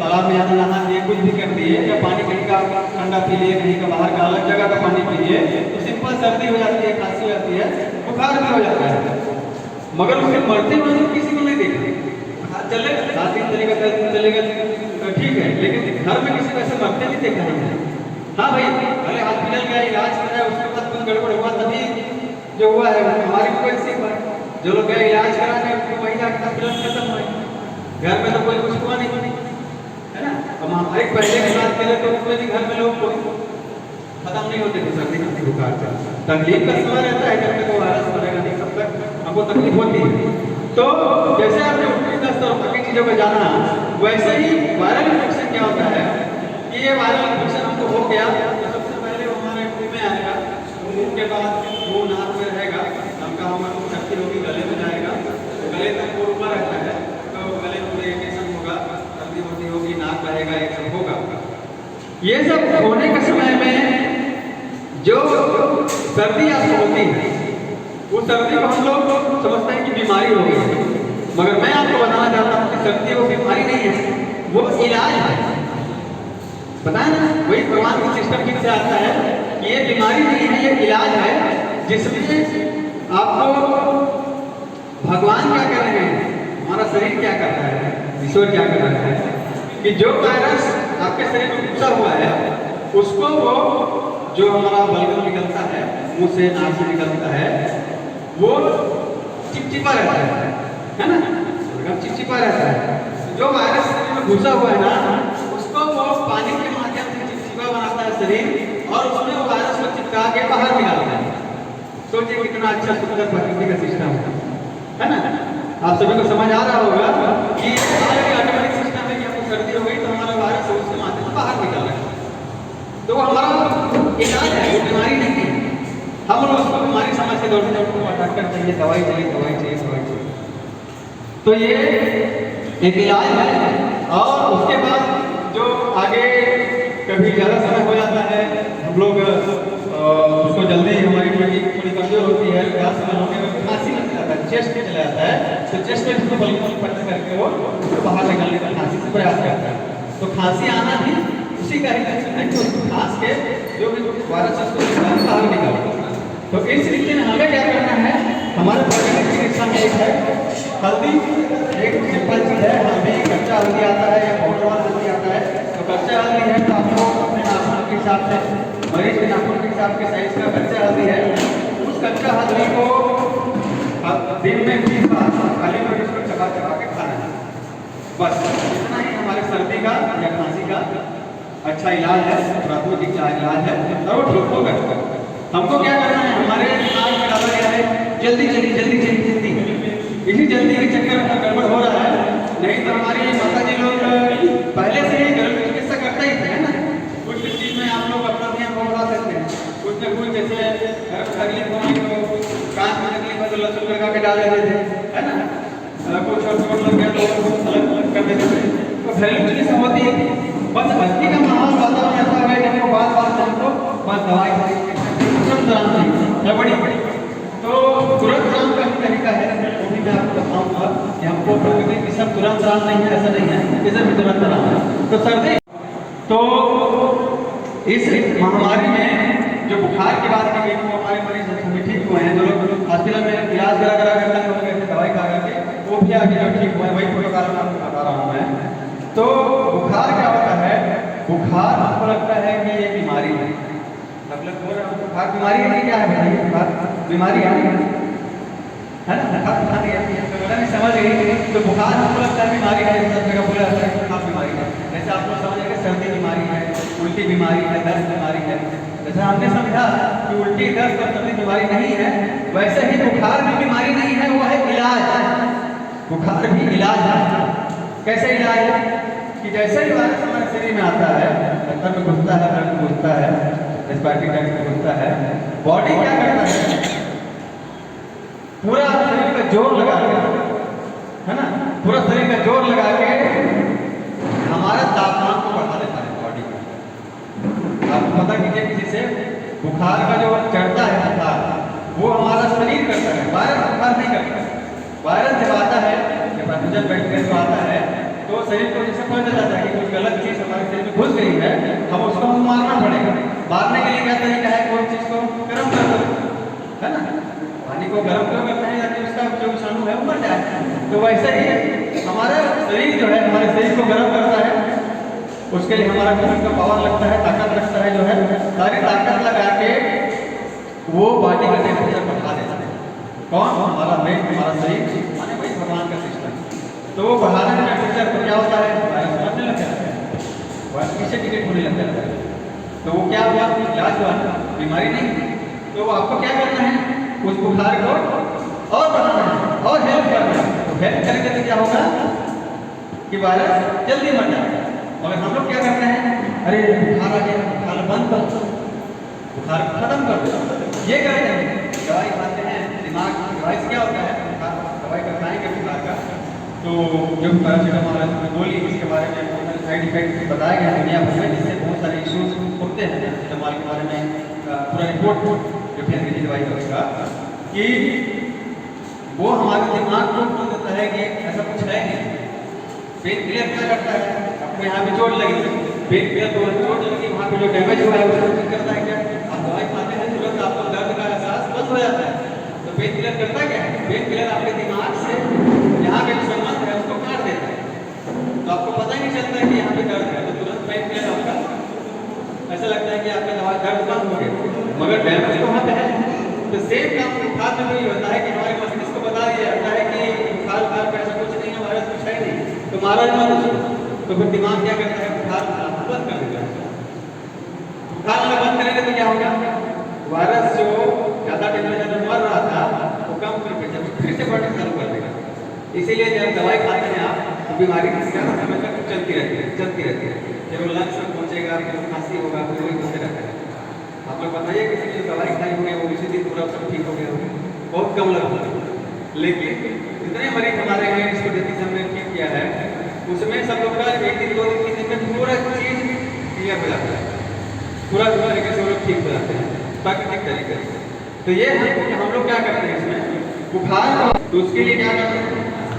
तालाब में जाकर नहा दिए, कुछ भी कर दिए, या पानी कहीं का ठंडा पी लिए, कहीं का बाहर का अलग जगह का पानी पी लिए, तो सिंपल सर्दी हो जाती है, खांसी हो जाती है, बुखार भी हो जाता है। मगर उसे मरते हुए तो किसी को नहीं देखा, चले 7 दिन चलेगा 10 दिन चलेगा ठीक है, लेकिन घर में किसी को ऐसे मरते नहीं देखा है। हाँ भाई, पहले हॉस्पिटल गया, इलाज कराया, उसके बाद कुछ गड़बड़ हुआ, तभी जो हुआ है हमारी को ऐसे हुआ है। जो लोग गए इलाज कराने तो वही जाकर हॉस्पिटल खत्म हुए, घर में तो कोई कुछ हुआ नहीं, है ना। अब हमारे पहले के साथ खेले तो उसमें भी घर में लोग कोई खत्म नहीं होते थे सर्दी खांसी बुखार का। तकलीफ का समय रहता है, जब तक वो वायरस बढ़ेगा नहीं तब तक हमको तकलीफ होती है। तो जैसे आपने उल्टी दस्त और बाकी चीज़ों को जाना, वैसे ही वायरल इन्फेक्शन क्या होता है कि ये वायरल इन्फेक्शन हमको हो गया तो सबसे पहले वो हमारे मुंह में आएगा, मुंह के बाद मुंह नाक में रहेगा, हल्का हमारे शक्ति होगी, गले में जाएगा, गले तक वो रुका रहता है, तो गले में इरिटेशन होगा, सर्दी वर्दी होगी, नाक बहेगा, ये सब होगा। ये सब होने के समय में जो सर्दी आपको होती है, वो सर्दी को हम लोग समझते हैं कि बीमारी हो गई है, मगर मैं आपको बताना चाहता हूँ कि सर्दी वो बीमारी नहीं है, वो इलाज है। पता है ना, वही भगवान की सिस्टम ठीक से आता है कि ये बीमारी नहीं है, ये इलाज है, जिसमें आपको भगवान क्या कर रहे हैं, हमारा शरीर क्या कर रहा है, ईश्वर क्या कर रहा है, कि जो वायरस आपके शरीर में घुसा हुआ है उसको वो जो हमारा बलगम निकलता है, मुंह से नाक से निकलता है, वो चिपचिपा रहता है ना, बलगम चिपचिपा रहता है। जो वायरस शरीर में घुसा हुआ है ना, उसको वो पानी के माध्यम से चिपचिपा बनाता है शरीर, और उसमें वो वायरस को चिपका के बाहर निकालता है। सोचिए कितना अच्छा सुंदर प्रकृति का सिस्टम है ना। आप सभी को समझ आ रहा होगा कि ऑटोमेटिक सिस्टम है कि हमको सर्दी हो गई तो हमारा वायरस उसके माध्यम से बाहर निकाल रहा है, तो वो हमारा इलाज है, वो बीमारी नहीं है। हम लोग उसको बीमारी समझ के दौड़ते हैं, डॉक्टर चाहिए, दवाई चाहिए, दवाई चाहिए, दवाई चाहिए। तो ये एक इलाज है और उसके बाद जो आगे कभी ज़्यादा समय हो जाता है, हम लोग उसको जल्दी हमारी बॉडी थोड़ी कमजोर होती है, ज़्यादा समय होने में खांसी लग जाता है, चेस्ट में चला जाता है, तो चेस्ट में उसको बल्कि पट करके वो बाहर निकलने का खांसी से प्रयास करता है। तो खांसी आना भी उसी का ही लक्षण है कि उसको खांस के जो भी वायरस है उसको बाहर निकालता है। तो इस स्थिति में हमें क्या करना है, हमारे प्राकृतिक चिकित्सा में एक है हल्दी, एक सिंपल चीज है हल्दी, कच्चा हल्दी आता है या पाउडर वाला हल्दी आता है। तो कच्चा हल्दी है तो आपको अपने नाखून के हिसाब से, मरीज के नाखून के हिसाब के साइज का कच्चा हल्दी है, उस कच्चा हल्दी को दिन में 20 बार खाली पेट उसको चबा चबा के खाना है। बस इतना ही हमारे सर्दी का या खांसी का अच्छा इलाज है, प्राथमिक इलाज है और वो ठीक होगा। हमको क्या करना है, हमारे दिमाग में डाला गया है जल्दी जल्दी जल्दी जल्दी जल्दी, इसी जल्दी के चक्कर में गड़बड़ हो रहा है। नहीं तो हमारी माता जी लोग पहले से ही घरेलू चिकित्सा करते ही थे, है ना। कुछ चीज में आप लोग अपना ध्यान बढ़ा सकते हैं, कुछ न कुछ जैसे तकलीफ होने को, कान में तकलीफ है तो लहसुन लगा के डाल देते थे, है ना। कुछ और चोट लग गया तो अलग अलग कर देते थे। तो घरेलू चिकित्सा होती है, बस भक्ति का माहौल वातावरण ऐसा है कि हमको बात बात हमको बस दवाई बड़ी बड़ी तो तुरंत राम का भी तरीका है, वो भी मैं आपको बताऊंगा कि हमको प्रकृति की सब तुरंत राम नहीं है, ऐसा नहीं है, इसे भी तुरंत राम है। तो सर्दी, तो इस महामारी में जो बुखार की बात की गई वो हमारे मरीज सभी ठीक हुए हैं, जो लोग हॉस्पिटल में इलाज करा करा कर तंग हो गए थे दवाई खा करके, वो भी आगे जो ठीक हुए, वही फोटो कारण आपको बता रहा हूँ मैं। तो बुखार क्या होता है, बुखार हमको लगता है कि ये बीमारी है, मतलब बुखार बीमारी है, क्या है बताइए, बुखार बीमारी है ना, बुखार बीमारी है, तो बोला नहीं समझ गई। तो बुखार हमको लगता है बीमारी है, सब जगह बोला जाता है बुखार बीमारी है, जैसे आप लोग समझेंगे सर्दी बीमारी है, उल्टी बीमारी है, दस्त बीमारी है। जैसे हमने समझा कि उल्टी दस्त और सर्दी बीमारी नहीं है, वैसे ही बुखार भी बीमारी नहीं है, वो है इलाज। बुखार भी इलाज है। कैसे इलाज है कि जैसे ही वायरस हमारे शरीर में आता है, अंदर में घुसता है, ब्लड में घुसता है, रेस्पिरेटरी ट्रैक्ट में घुसता है, बॉडी क्या करता है, पूरा शरीर का जोर लगा के, है ना, पूरा शरीर का जोर लगा के हमारा तापमान को बढ़ा देता है बॉडी का। आप पता कीजिए किसी से बुखार का जो चढ़ता है बुखार, वो हमारा शरीर करता है, वायरस बुखार नहीं करता है। वायरस जब आता है, जब पैथोजन बैक्टीरिया जो आता है तो शरीर को जैसे पता चलता है कि कुछ गलत चीज हमारे शरीर में घुस गई है, हम उसको मारना पड़ेगा। मारने के लिए क्या तरीका है, कोई चीज को गर्म कर दो, है ना, पानी को गर्म क्यों करते हैं ताकि उसका जो विषाणु है वो मर जाए। तो वैसे ही हमारा शरीर जो है, हमारे शरीर को गर्म करता है, उसके लिए हमारा खून का पावर लगता है, ताकत लगता है, जो है सारी ताकत लगा के वो बॉडी का टेम्परेचर बढ़ा देता है। कौन, हमारा ब्रेन, हमारा शरीर, माने वही भगवान का सिस्टम। तो वो बढ़ाने में टेम्परेचर तो क्या होता है, वायरस मरने लग जाता है, वायरस पीछे टिकट होने लग जाता है। तो वो क्या हुआ, इलाज हुआ, बीमारी नहीं। तो आपको क्या करना है, उस बुखार को और बढ़ाना है और हेल्प करना है। तो हेल्प करेंगे तो क्या होगा कि वायरस जल्दी मर जाएगा। मगर हम लोग क्या करते हैं, अरे बुखार आ गया, बुखार बंद कर दो, बुखार खत्म कर दो, ये करते हैं, दवाई खाते हैं। दिमाग दवाई से क्या होता है, बुखार दवाई का खाएंगे बुखार का, तो जो पैरासीटामोल गोली, इसके बारे में साइड इफेक्ट बताया गया दुनिया भर में, जिससे बहुत सारे इश्यूज होते हैं। पैरासीटामोल के बारे में पूरा रिपोर्ट जो फिर दवाई करेगा कि वो हमारे दिमाग को बोल देता है कि ऐसा कुछ है नहीं। पेन क्लियर क्या करता है, आपको यहाँ पे चोट लगी, पेन क्लियर तो चोट लगी, वहाँ पे जो डैमेज हुआ है उसको ठीक करता है। क्या आप दवाई खाते हैं तुरंत आपको दर्द का एहसास बंद हो जाता है। तो पेन क्लियर करता क्या है, पेन क्लियर आपके दिमाग से यहाँ पे संबंध है उसको काट देता है, तो आपको पता ही नहीं चलता है कि यहाँ पे दर्द है। तो तुरंत पेन क्लियर आपका ऐसा लगता है कि आपका दवा दर्द बंद हो गया, मगर डैमेज तो वहाँ पे है। तो सेम काम बुखार में भी होता है कि हमारे मस्तिष्क को बता दिया जाता है कि बुखार पे ऐसा कुछ नहीं है, वायरस कुछ है नहीं, तो मारा मत उसको। तो फिर दिमाग क्या करता है, बुखार बंद कर देता है। बुखार में बंद करेंगे तो क्या होगा, वायरस जो ज़्यादा टेम्परेचर में मर रहा था वो कम टेम्परेचर फिर से बढ़ना चालू कर देगा। इसीलिए जब दवाई खाते हैं आप तो बीमारी ज़्यादा समय तक चलती रहती है। जब वो लंग्स में पहुँचेगा, फिर खांसी होगा, फिर वही होते रहता है। आप लोग बताइए किसी की दवाई खाई हुई है वो इसी दिन पूरा सब ठीक हो गया, बहुत कम लगता है। लेकिन इतने मरीज हमारे हैं जिसको जैसे हमने ठीक किया है उसमें सब लोग का 1 दिन 2 दिन 3 दिन में पूरा चीज क्लियर हो जाता है, पूरा तरीके से वो लोग ठीक हो जाते हैं प्राकृतिक तरीके से। तो ये हम लोग क्या करते हैं इसमें बुखार को, तो उसके लिए क्या करते हैं,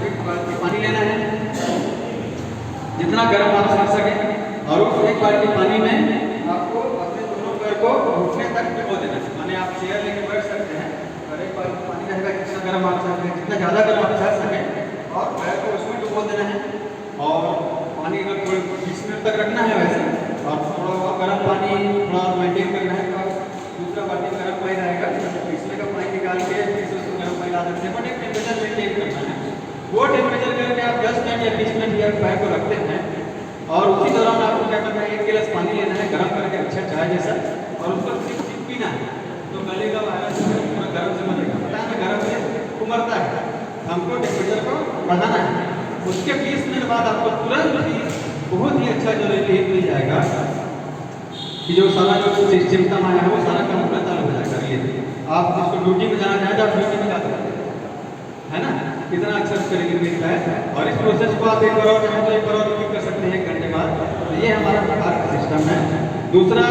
एक बाल्टी पानी लेना है जितना गर्म आप कर सके, और उस एक बाल्टी पानी में आपको अपने दोनों पैर को घुटने तक भिगो देना है। माने आप चेयर लेके बैठ सकते हैं और एक बाल्टी पानी रहेगा, जितना गर्म आप सकते हैं, जितना ज़्यादा गर्म आप कर सकें, और पैर को उसमें डुबो देना है। और पानी अगर थोड़े 20 मिनट तक रखना है वैसे, और थोड़ा गर्म पानी थोड़ा मेंटेन करना है, तो दूसरा बाल्टी गर्म पानी रहेगा, इसमें का पानी निकाल के फिर से उसको गर्म पानी ला सकते हैं, बट एक टेम्परेचर मेंटेन करना है। वो टेम्परेचर करके आप 10 मिनट या 20 मिनट या पैर को रखते हैं, और उसी दौरान आपको क्या करना है, 1 गिलास पानी लेना है गर्म करके अच्छा चाय जैसा, और उसको सिर्फ पीना है। तो गले का वायरस पूरा गर्म से मरेगा, पता है गर्म से उमरता है, हमको टेम्परेचर को बढ़ाना है। उसके 20 मिनट बाद आपको तुरंत ही बहुत ही अच्छा जो रिलीफ मिल जाएगा, कि जो सारा जो सिस्टम आया है वो सारा काम होना चालू हो जाएगा। ये आप जिसको ड्यूटी में जाना चाहें तो आप ड्यूटी में जा सकते हैं, है ना, कितना अच्छा रिलीफ मिलता है। और इस प्रोसेस को आप 1 बार और चाहें तो 1 बार और रिपीट कर सकते हैं 1 घंटे बाद। तो ये हमारा बुखार का सिस्टम है। दूसरा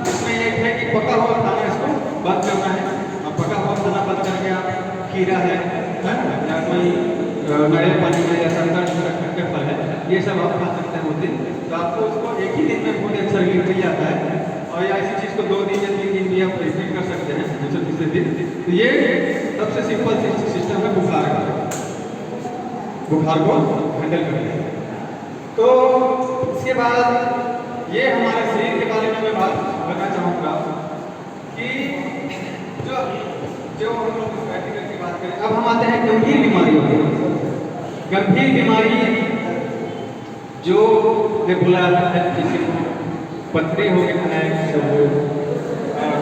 इसमें एक है कि पका हुआ खाना इसको बंद करना है, और पका हुआ खाना बंद करके आप खीरा है ना, या कोई नारियल पानी है या संतरा खट्टे फल है, ये सब आप खा सकते हैं उस दिन। तो आपको उसको एक ही दिन में बहुत अच्छा रिलीफ मिल जाता है। और या इसी चीज़ को 2 दिन या 3 दिन भी आप रिपीट कर सकते हैं दूसरे तीसरे दिन। तो ये सबसे सिंपल सिस्टम है बुखार का, बुखार को हैंडल करने। तो इसके बाद ये हमारे शरीर के बारे में मैं बात करना चाहूँगा कि जो हम लोग प्रैक्टिकल की बात करें, अब हम आते हैं गंभीर बीमारियों की। गंभीर बीमारी जो बोला जाता है, किसी को पथरी हो गया है, किसी को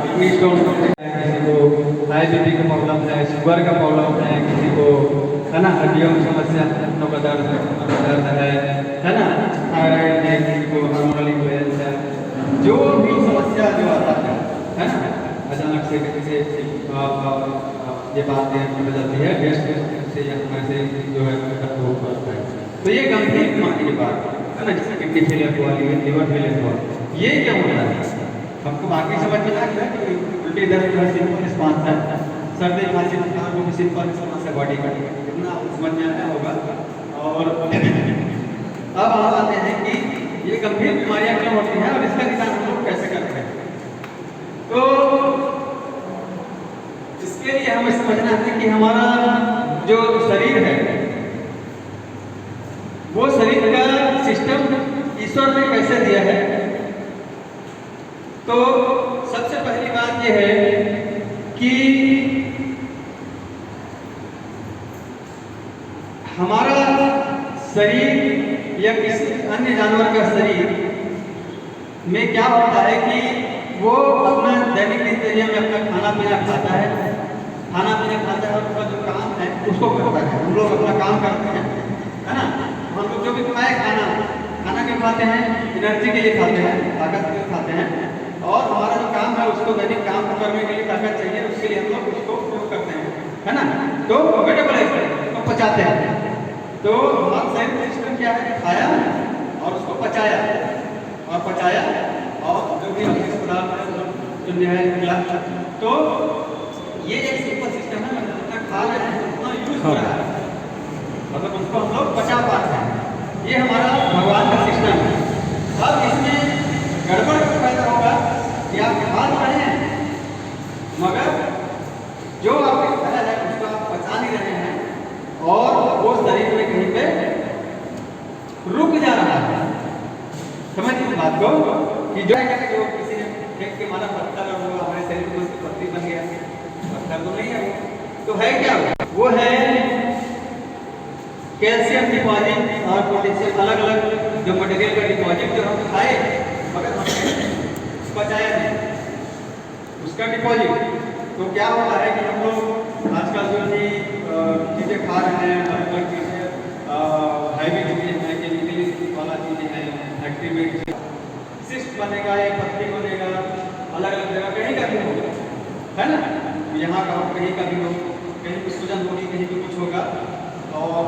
किडनी स्टोन हो गया है, किसी को डायबिटीज का प्रॉब्लम है, शुगर का प्रॉब्लम है, किसी को है ना हड्डियों की समस्या, घुटनों का दर्द है ना, थायराइड है, किसी को हार्मोनल इम्बैलेंस है, जो भी समस्या जो आता है ना, अचानक से किसी ये बातें हो जाती है गैस से या ऐसे जो है वो करता है। तो ये गंभीर बीमारी की बात है ना, जैसे किडनी फेलियर हुआ, लिवर फेलियर हुआ, ये क्या होता है हमको बाकी समझ में आ गया कि उल्टी दर्द जो है सिंपल रिस्पांस है, सर्दी खांसी बुखार को भी सिंपल रिस्पांस है बॉडी का, इतना समझ में आता होगा। और अब हम आते हैं कि ये गंभीर बीमारियां क्यों होती हैं और इसका निदान हम लोग कैसे करते हैं। तो इसके लिए हमें समझना है कि हमारा जो शरीर है, वो शरीर का सिस्टम ईश्वर ने कैसे दिया है। तो सबसे पहली बात यह है कि हमारा शरीर या किसी अन्य जानवर का शरीर में क्या होता है कि वो अपना दैनिक दिनचर्या में अपना खाना पीना खाता है, और उसका जो काम है उसको करता है। हम लोग अपना काम करते हैं, है ना, हम लोग जो भी खाए खाना क्यों खाते हैं, एनर्जी के लिए खाते हैं, ताकत के लिए खाते हैं, और हमारा जो काम है उसको दैनिक काम करने के लिए ताकत चाहिए, उसके लिए हम लोग उसको उपयोग करते हैं, है ना। तो मेटाबॉलिज्म उसको पचाते हैं। तो हमारा शरीर सिस्टम क्या है, खाया और उसको पचाया और जो भी अवशिष्ट पदार्थ है निकला। तो ये एक सिंपल सिस्टम है, जितना खा रहे हैं उतना यूज हो रहा है, मतलब उसको हम लोग पचा पाते हैं। ये हमारा भगवान का सिस्टम है। अब इसमें गड़बड़ पैदा होगा कि आप खा रहे हैं मगर जो आपने खाया है उसको आप पचा नहीं रहे हैं, और वो शरीर में कहीं पे रुक जा रहा है। समझ इस बात को कि जो किसी ने फेंक के मारा पत्थर और वो हमारे शरीर में उसकी पत्थरी बन गया, पत्थर तो नहीं है वो, तो है क्या, वो है कैल्शियम डिपॉजिट और पोटेशियम, अलग अलग जो मटेरियल का डिपॉजिट जो हम खाए मगर हमने पचाया नहीं, उसका डिपॉजिट। तो क्या होता है कि हम लोग आजकल जो भी चीज़ें खा रहे हैं, अलग अलग चीज़ें हैवी चीज़ें हैं, केमिकल वाला चीज़ें हैं, एक्टिवेट सिस्ट बनेगा या पत्ती बनेगा, अलग अलग जगह कहीं का भी होगा, है ना, यहाँ का हो कहीं का भी हो, कहीं भी सूजन होगी, कहीं भी कुछ होगा, और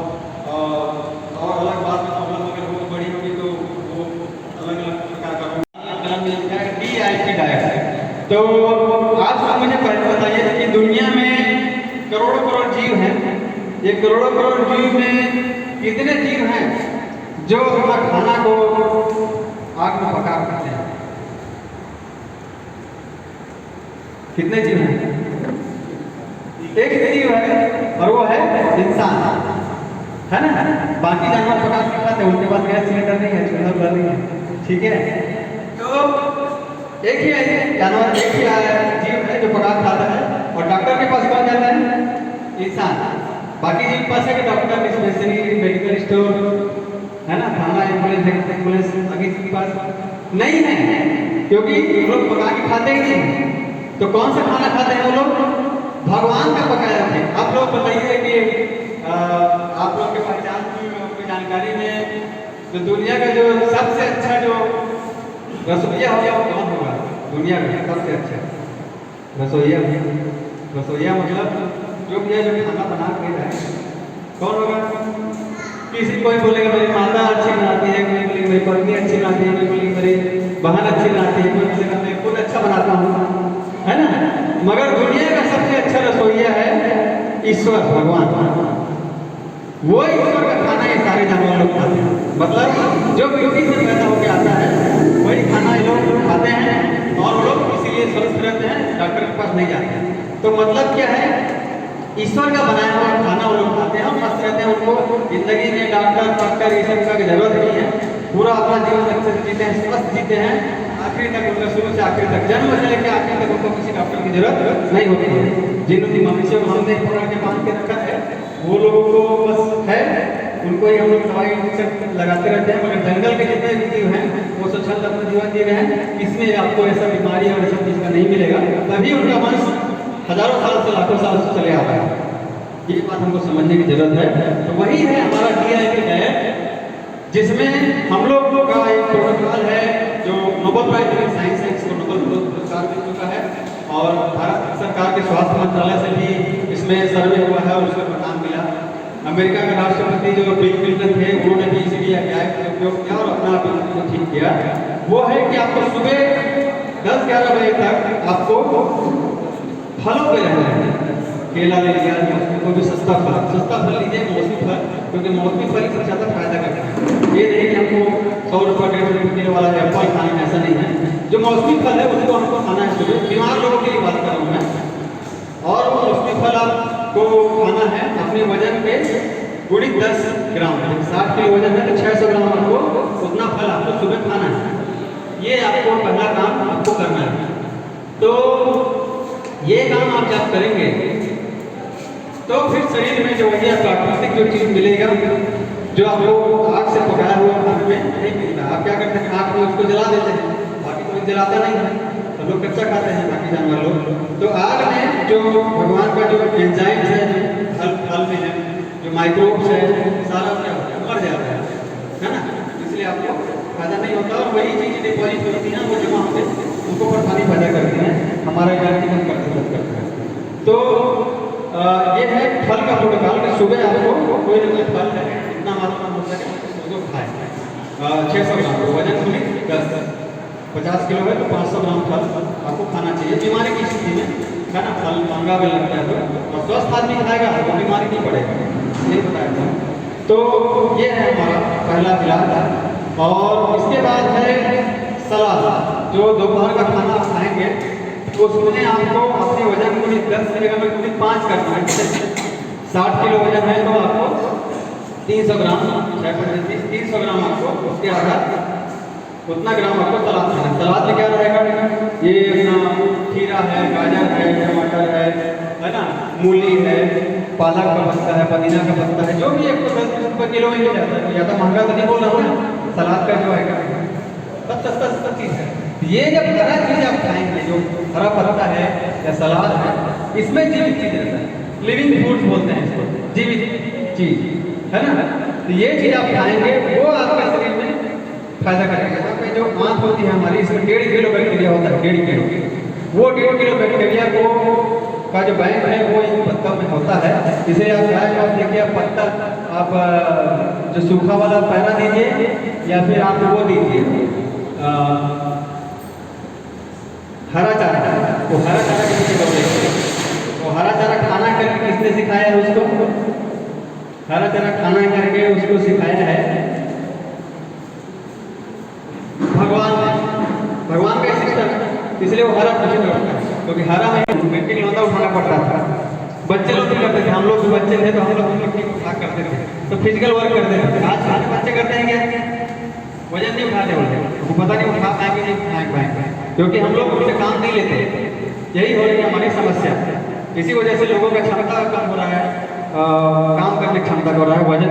अलग बात में प्रॉब्लम अगर तो आज आप मुझे पहले बताइए कि दुनिया में करोड़ों करोड़ जीव हैं, ये करोड़ों करोड़ जीव में कितने जीव हैं जो अपना खाना को आग में पका करते हैं? कितने जीव हैं? एक जीव है और वो है इंसान, है ना। बाकी जानवर पका के खाते हैं, उनके पास गैस सिलेंडर नहीं है, चूल्हा बुला नहीं है, ठीक है। तो एक ही जानवर, एक ही जीव है जो पका खाता है, और डॉक्टर के पास कौन जाता है? इंसान। बाकी जीव के पास है कि डॉक्टर, डिस्पेंसरी, मेडिकल स्टोर, है ना, थाना, एम्बुलेंस आगे के पास नहीं है, क्योंकि लोग पका के खाते ही नहीं। तो कौन सा खाना खाते हैं वो लोग? भगवान का पकाया थे। आप लोग बताइए कि आप लोग के पहचान की जानकारी में जो दुनिया का जो सबसे अच्छा जो रसोइया होगा वो कौन होगा? दुनिया का सबसे अच्छा रसोइया, रसोइया मतलब जो भी है जो खाना बना के रहा है, कौन होगा? किसी कोई बोलेगा मेरी माता अच्छी बनाती है, कोई बोलेगा मेरी पत्नी अच्छी बनाती है, कोई बोलेगी मेरी बहन अच्छी बनाती है, कोई बोलेगा मैं खुद अच्छा बनाता हूँ, है ना। मगर दुनिया का सबसे अच्छा रसोइया है ईश्वर, भगवान। वो ईश्वर का खाना ये सारे जानवर लोग खाते हैं। मतलब जो मिट्टी से पैदा होकर आता है वही खाना ये लोग खाते हैं, और वो लोग इसीलिए स्वस्थ रहते हैं, डॉक्टर के पास नहीं जाते हैं। तो मतलब क्या है? ईश्वर का बनाया हुआ खाना वो लोग खाते हैं और मस्त रहते हैं। उनको जिंदगी में डॉक्टर ये सब की जरूरत नहीं है। पूरा अपना जीवन अच्छे से जीते हैं, स्वस्थ जीते हैं, आखिरी तक, उनका शुरू से आखिरी तक, जन्म से लेकर आखिरी तक उनको किसी डॉक्टर की जरूरत नहीं होती है। जिन मनुष्यों को हमने पकड़ के बांध के रखा है वो लोगों को बस है, उनको ही हम लोग दवाई लगाते रहते हैं। मगर जंगल के जितने भी जीव हैं वो स्वच्छंद अपना जीवन जी रहे हैं, इसमें आपको ऐसा बीमारी और ऐसा चीज़ का नहीं मिलेगा। तभी उनका वंश हजारों साल से, लाखों साल से चले आ रहा है। ये बात हमको समझने की जरूरत है। तो वही है हमारा DIA डाइट, जिसमें हम लोग का एक प्रोटोकॉल है जो नोबेल प्राइज इन साइंस है, इसको नोबेल पुरस्कार मिल चुका है, और भारत सरकार के स्वास्थ्य मंत्रालय से भी इसमें सर्वे हुआ है और उसमें परिणाम मिला। अमेरिका के राष्ट्रपति जो बिल क्लिंटन थे उन्होंने भी इसी DIA का उपयोग किया और अपना को ठीक किया। वो है कि आपको सुबह 10-11 बजे तक आपको फलों पे रहना है। केला ले लिया, कोई भी सस्ता फल लीजिए, मौसमी फल, क्योंकि मौसमी फल सबसे ज़्यादा फायदा करता है। ये नहीं कि हमको 100 रुपये 150 रुपये किलो वाला एप्पल खाना है, ऐसा नहीं है। जो मौसमी फल है उसको हमको खाना है सुबह। बीमार लोगों के लिए बात कर रहा हूँ मैं। और वो मौसमी फल आपको खाना है अपने वजन के गुणित 10 ग्राम। 60 किलो वजन है तो 600 ग्राम आपको उतना फल आपको सुबह खाना है। ये आपको पहला काम आपको करना है। तो ये काम आप जब करेंगे तो फिर शरीर में जो है प्राकृतिक जो चीज़ मिलेगा, जो आपको आग से पकाया हुआ खाने में नहीं मिलता। आप क्या करते हैं? आग में उसको जला देते हैं, बाकी कोई जलाता नहीं है, तो लोग कच्चा खाते हैं बाकी जानवर लोग। तो आग में जो भगवान का जो एंजाइम्स है, जो फल में है, जो माइक्रोब्स है, सारा क्या होता है? मर जाता है ना। इसलिए आपको फायदा नहीं होता। और वही चीज़ डिपॉजिट होती हैं, वो जमा होते हैं, उनको परेशानी पैदा करती हैं, हमारा एनर्जी कम करते हैं। तो ये है फल का प्रोटोकॉल कि सुबह आपको कोई ना कोई फल है, इतना मात्रा हो सके उसको खाएं। 600 ग्राम वजन में 50 किलो है तो 500 ग्राम फल आपको खाना चाहिए बीमारी की स्थिति में, है ना। फल महंगा भी लगता है तो, और स्वस्थ आदमी खाएगा तो बीमारी नहीं पड़ेगा, नहीं बताया था। तो ये है हमारा पहला इलाज। और इसके बाद है सलाद। जो दोपहर का खाना आप खाएंगे तो उसमें आपको अपने वजन को 10 की जगह में 5 करना है। 60 किलो वजन है तो आपको 300 ग्राम 300 ग्राम आपको उसके आधार उतना ग्राम आपको सलाद खाना है। सलाद में क्या रहेगा? ये अपना खीरा है, गाजर है, टमाटर है ना, मूली है, पालक का पत्ता है, पुदीना का पत्ता है, जो भी 110 रुपये किलो में मिल जाता है। ज़्यादा महंगा तो नहीं बोल रहा हूँ ना, सलाद का जो है सब सस्ता चीज़ है। ये जब हरा चीज़ आप खाएंगे, जो हरा पत्ता है या सलाद है, इसमें जीवित चीज़ रहता है, लिविंग फूड बोलते हैं इसको, जीवित चीज़, है ना। तो ये चीज़ आप खाएंगे वो आपके शरीर में फायदा करेगा। यहाँ पे जो आँख होती है हमारी, इसमें 1.5 किलो बैक्टीरिया होता है, 1.5 किलो। वो 1.5 किलो बैक्टीरिया का जो बैंक है वो इन पत्तों में होता है। इसे आप चाहे तो आप देखिए, आप पत्ता आप जो सूखा वाला पैरा दीजिए या फिर आप वो दीजिए हरा चारा, वो हरा चारा किसने दौड़ेगा? वो हरा चारा खाना करके किसने सिखाया है उसको? हरा चारा खाना करके उसको सिखाया है भगवान ने। भगवान का सिस्टम है, इसलिए वो हरा कुछ दौड़ता है, क्योंकि हरा में मिट्टी का लौंदा उठाना पड़ता था। बच्चे लोग भी करते थे, हम लोग भी बच्चे थे तो हम लोग मिट्टी को उठा करते थे, तो फिजिकल वर्क करते थे। आज बच्चे करते हैं क्या? वजन नहीं उठाते होते, वो पता नहीं उठा पाएंगे नहीं उठा पाएंगे, क्योंकि हम लोग उनसे काम नहीं लेते। यही हो रही है हमारी समस्या। इसी वजह से लोगों का क्षमता कम हो रहा है, काम करने की क्षमता हो रहा है, वजन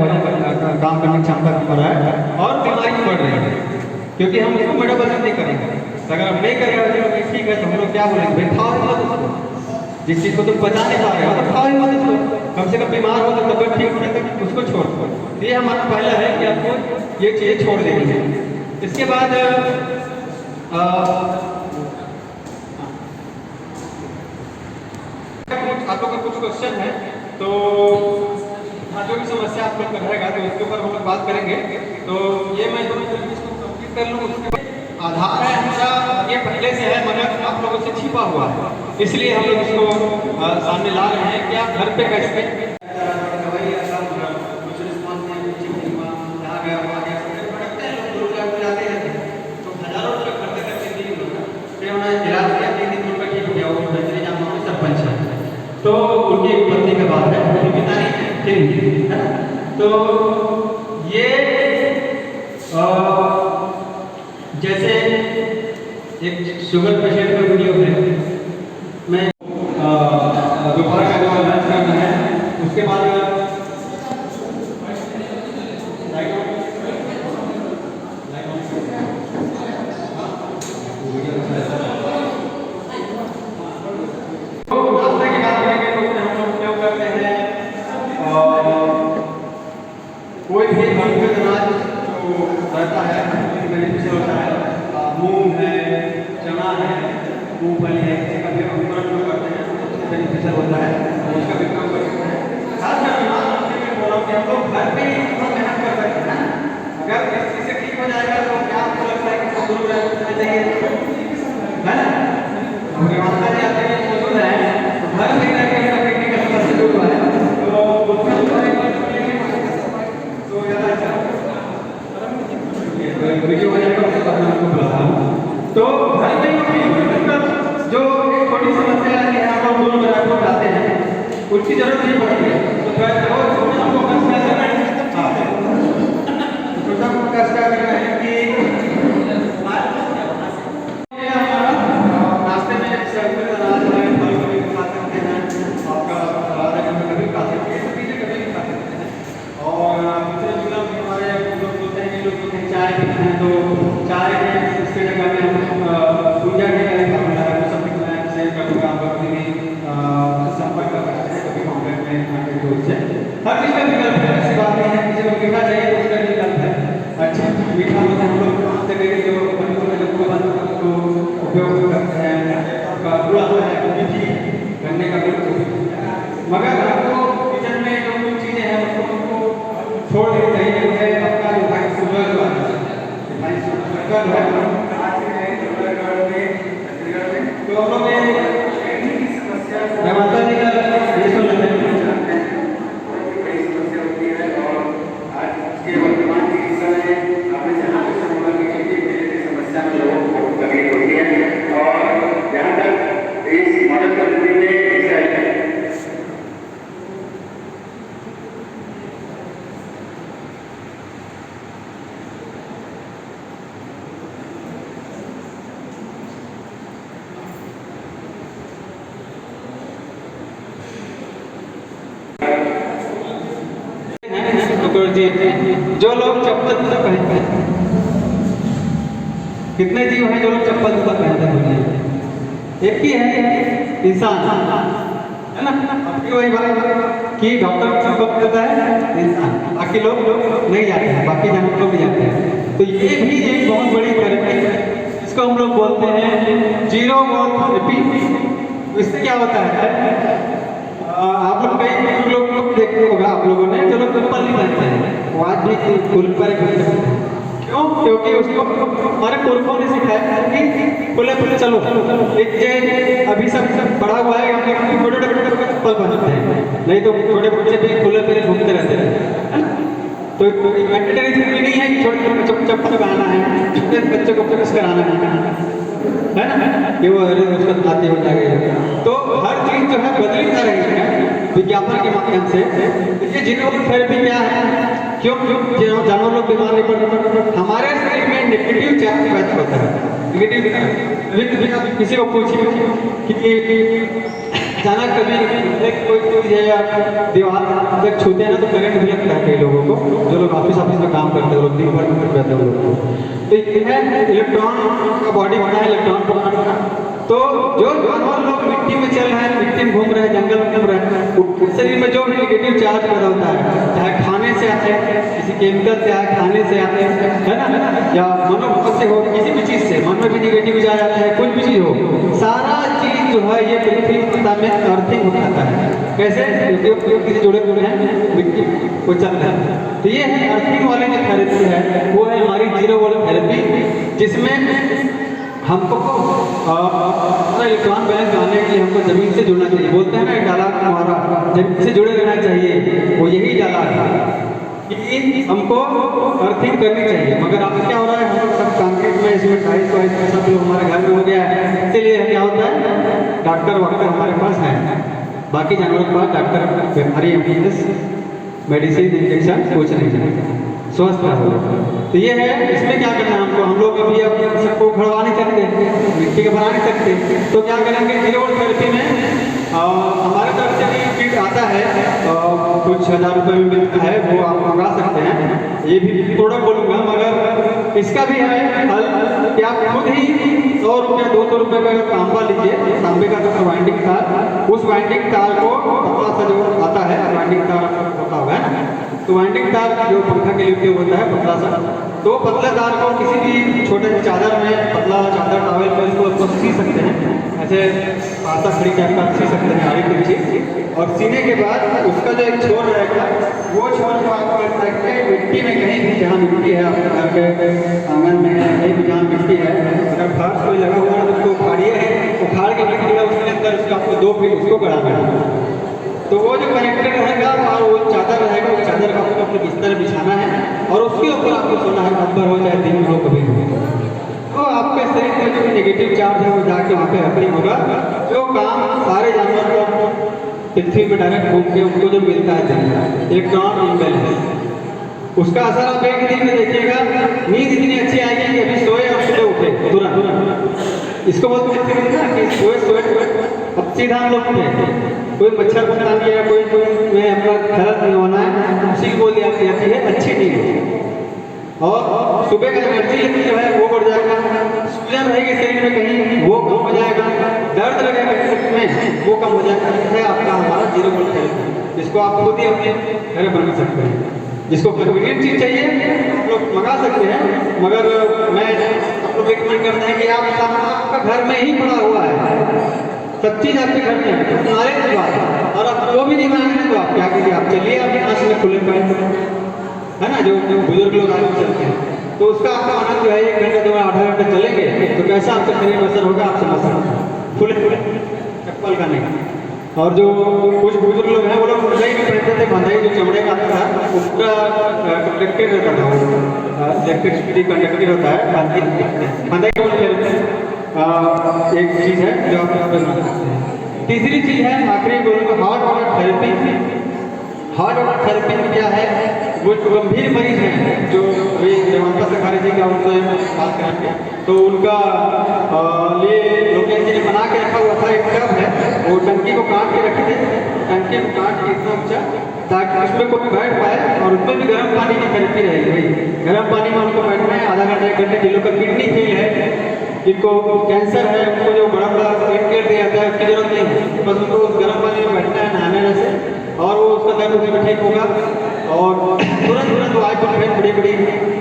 काम करने की क्षमता कम हो रहा है, और बीमारी बढ़ रही है, क्योंकि हम उसको मेटाबॉलिज्म नहीं करेंगे। अगर हम नहीं करेंगे ठीक है, तो हम लोग क्या बोलेंगे? भाई खाओ ही मत उसको, जिस चीज़ को तुम पचा नहीं पा रहे हो तो खाओ ही मत उसको, कम से कम बीमार हो तो तबियत ठीक होने तक उसको छोड़ दो। ये हमारा पहला है कि आपको ये चीज़ें छोड़ देनी है। इसके बाद आप लोग का कुछ क्वेश्चन है तो जो भी समस्या आप लोग का रहेगा तो उसके ऊपर हम लोग बात करेंगे। तो ये मैं इसको कंप्लीट कर लूँ, उसके बाद आधार है हमारा, ये पहले से है मगर आप लोगों से छिपा हुआ है, इसलिए हम लोग इसको सामने ला रहे हैं कि आप घर पे कैसे तो उनकी एक पत्नी का बात है, उनकी पिता नहीं है। तो ये जैसे एक शुगर पेशेंट का वीडियो है, मैं दोपहर का जो लंच करना है उसके बाद कोई भी भरपूर अनाज जो रहता है, बेनिफिशियल होता है, मूंग है, चना है, मूंगफली है, किसी का भी अंकुरण जो करते हैं उससे बेनिफिशियल होता है, उसका भी काम कर सकते हैं। खासकर बीमार होने में बोला कि हम लोग घर पे ही मेहनत कर सकते हैं। अगर इस चीज़ से ठीक हो जाएगा तो क्या आपको लगता है कि सब दूर रहना चाहिए, है ना? हमारी माता जी आते हैं मौजूद है, घर में रहकर के टेक्निकल समस्या दूर हुआ है, तो वीडियो बनाकर उसके बाद मैं आपको बुलाता हूँ। तो घर में जो छोटी समस्या है हम लोग दूर में आपको बताते हैं, उसकी जरूरत नहीं पड़ती है। तो हमको बस क्या करना है, छोटा फोकस क्या करना है कि नाश्ते में संतुलित अनाज है, फल कभी खा सकते हैं, आपका कभी खा सकते हैं, सभी चीज़ें कभी खा सकते हैं। और दूसरे मतलब हमारे लोग बोलते हैं कि लोग चाय पीते हैं, तो चाय के इसके जगह में हम पूजा के सब से करूँगा कभी संपर्क कर सकते हैं, कभी कॉन्टैक्ट में दूर से हर चीज़ का विकल्प है। ऐसी बात नहीं है किसी को मीठा चाहिए तो उसका विकल्प है। अच्छा मीठा में हम लोग कहाँ से लेके जो को उपयोग करते हैं, गुड़ आता है, मीठी गन्ने का गुड़, मगर आपको किचन में जो कुछ चीज़ें हैं उसको छोड़ देनी चाहिए। है आपका जो भाई शुगर जो है, भाई शुगर है तो हम लोग मैं माता जी का ये सुन लेते हैं। समस्या में लोगों को तकलीफ होती है, और जहाँ तक इस मदद करने में जो लोग चप्पल जूता पहनते हैं, कितने जीव हैं जो लोग चप्पल जूता पहनते हैं दुनिया में? एक ही है इंसान, है ना? आपकी वही बात कि डॉक्टर चप्पल देता है इंसान, बाकी लोग नहीं जाते हैं, बाकी जानवर लोग भी जाते हैं। तो ये भी एक बहुत बड़ी तरक्की है, इसको हम लोग बोलते हैं जीरो वॉल थेरेपी। इससे क्या होता है, आप लोग कई लोग देखते होगा आप लोगों ने, जो लोग चप्पल नहीं पहनते हैं वो आज भी पुल पर क्यों? क्योंकि उसको हमारे पुरखों ने सिखाया है कि खुले खुले चलो। एक जे अभी सब बड़ा हुआ है, हम लोग छोटे छोटे चप्पल पहनते हैं, नहीं तो छोटे बच्चे भी खुले खुले घूमते रहते हैं। तो मैंडेटरी जरूरी नहीं है कि छोटे छोटे बच्चों को चप्पल पहनना है, छोटे बच्चों को प्रेस कराना है ना, कि वो उसका आते हो जाएगा। तो हर चीज जो है बदली जा रही है विज्ञापन के माध्यम से। देखिए जीनोम थेरेपी क्या है, क्यों क्यों जानवर लोग बीमार नहीं पड़ते, हमारे शरीर में नेगेटिव चार्ज पैदा होता है। नेगेटिव किसी को पूछिए कि अचानक कभी कोई चीज है या दीवार जब छूते हैं ना तो करंट भी लगता है कई लोगों को, जो लोग ऑफिस में काम करते हैं, लोग दिन भर में रहते हैं लोगों को। तो यह इलेक्ट्रॉन का बॉडी बना है, इलेक्ट्रॉन को तो जो जानवर लोग मिट्टी में चल रहे हैं, मिट्टी में घूम रहे हैं, जंगल में घूम रहे हैं, उनके शरीर में जो नेगेटिव चार्ज पैदा होता है, चाहे खाने से आते हैं, किसी केमिकल से आए, खाने से आते हैं, है ना, या मनोभाव से हो, किसी भी चीज से मन में भी नेगेटिव चार्ज आता है, कुछ भी चीज हो, सारा चीज जो है ये पृथ्वी सतह में अर्थिंग हो जाता है। कैसे? क्योंकि किसी जुड़े हुए हैं मिट्टी को चल रहा है। तो ये है अर्थिंग वाले जो थेरेपी है, वो है हमारी जीरो वोल्ट थेरेपी, जिसमें हमको इलेक्ट्रॉन बैलेंस लाने के लिए हमको जमीन से जुड़ना चाहिए। बोलते हैं ना एक डायलॉग हमारा, जमीन से जुड़े रहना चाहिए, वो यही डायलॉग है कि हमको अर्थिंग करनी चाहिए। मगर अब क्या हो रहा है, हम सब कंक्रीट में इसमें टाइल्स वाइल्स सब लोग हमारे घर में हो गया है, इसीलिए क्या होता है डॉक्टर वाक्टर हमारे पास है, बाकी जानवरों के पास डॉक्टर बीमारी मेडिसिन इंजेक्शन कुछ नहीं चाहिए, स्वस्थ रहो। तो ये है, इसमें क्या करना है हमको, हम लोग अभी अब सबको खड़वा नहीं सकते, मिट्टी का बना नहीं सकते, तो क्या करेंगे जीरो वोल्ट थेरेपी में हमारे तरफ से भी किट आता है, कुछ 1000 रुपये में मिलता है, वो आप मंगा सकते हैं। ये भी प्रोडक्ट बोलूँगा, मगर इसका भी है हल कि आप खुद ही 100 रुपये 200 रुपये का तांबा लीजिए, तांबे का जो वाइंडिंग तार, उस वाइंडिंग तार को पतला सा जो आता है वाइंडिंग तार होता होगा ना, तो वाइंडिंग तार जो पंखा के लिए उपयोग होता है पतला सा, तो पतले तार को किसी भी छोटे से चादर में, पतला चादर टॉवेल पर इसको सी सकते हैं, ऐसे पासा खड़ी टाइप का सी सकते हैं आगे पीछे, और सीने के बाद उसका जो एक छोर रहेगा, वो छोर को आपको रखते मिट्टी में कहीं भी जहाँ मिट्टी है, आपके घर के आंगन में कहीं भी जहाँ मिट्टी है, अगर फर्श कोई लगा हुआ है तो उसको उखाड़िए, उखाड़ के मिट्टी है उसके अंदर उसका आपको 2 फीट उसको गड़ाना है। तो वो जो कनेक्टर रहेगा और वो चादर रहेगा, उस चादर का आपको अपने बिस्तर बिछाना है और उसके ऊपर आपको सोना है, नंबर हो चाहे दिन में हो कभी भी। तो आपके शरीर में जो नेगेटिव चार्ज है वो जाके वहाँ पे अर्थिंग होगा, जो काम सारे जानवर को पृथ्वी में डायरेक्ट घूम के उनको जो मिलता है इलेक्ट्रॉन इम्बैलेंस, उसका असर आप एक दिन में देखिएगा। नींद इतनी अच्छी आएगी कि अभी सोए और सुबह उठे तुरंत, इसको बोलते हैं ना कि सोए अब सीधा हम लोग उठे, कोई मच्छर बनता नहीं है, कोई में अपना गलत नहीं होना है, उसी को बोल जाती है अच्छी नींद, और सुबह का एनर्जी लेवल जो है वो बढ़ जाएगा, सूजन रहेगी शरीर में कहीं वो कम हो जाएगा, दर्द लगेगा में वो कम हो जाएगा। है आपका हमारा जीरो वोल्ट थेरेपी, जिसको आप खुद ही अपने घर बना सकते हैं। जिसको कन्वीनियंट चीज चाहिए आप लोग मंगा सकते हैं, मगर मैं आप लोग रिकमेंड करते हैं कि आपका घर में ही पड़ा हुआ है, सब चीज आपके घर में है, तुम्हारे बात, और आप वो भी नहीं मानेंगे तो आप क्या कीजिए, आप चलिए आप यहाँ से खुले पैर, है ना, जो बुजुर्ग लोग आगे चलते हैं, तो उसका आपका आनंद जो है 1 घंटे 2 आधा घंटे चलेंगे तो कैसा आपका शरीर में असर होगा आप समझ सकते हैं, खुले चप्पल का नहीं। और जो कुछ बुजुर्ग लोग हैं वो लोग बंधाई में पहनते थे, बंधाई जो चमड़े का आता था उसका कंडक्टर रहता था, वो इलेक्ट्रिसिटी कंडक्टर होता है, बंधाई एक चीज़ है जो आप यहाँ पे बना सकते हैं। तीसरी चीज़ है आखिरी बोलूँगा hot water therapy. Hot water therapy में क्या है, वो जो गंभीर मरीज हैं, जो अभी जमानता सखारी जी का उनको बात करेंगे, तो उनका लिए लोकेश जी ने बना के रखा हुआ था, एक टब है, वो टंकी को काट के रखे थे, टंकी को काट के इतना ऊँचा ताकि उसमें कोई बैठ पाए, और उसमें भी गर्म पानी की थेरेपी रहेगी। गर्म पानी में उनको बैठना है आधा घंटा 1 घंटे, जिन लोग का किडनी फेल है, जिनको कैंसर है, उनको जो बड़ा बड़ा केयर दिया जाता है उसकी जरूरत नहीं है, बस उनको उस गर्म पानी में बैठना है नहाने से, और वो उसका दर्द उसी में ठीक होगा, और तुरंत दवाई पर फिर बड़ी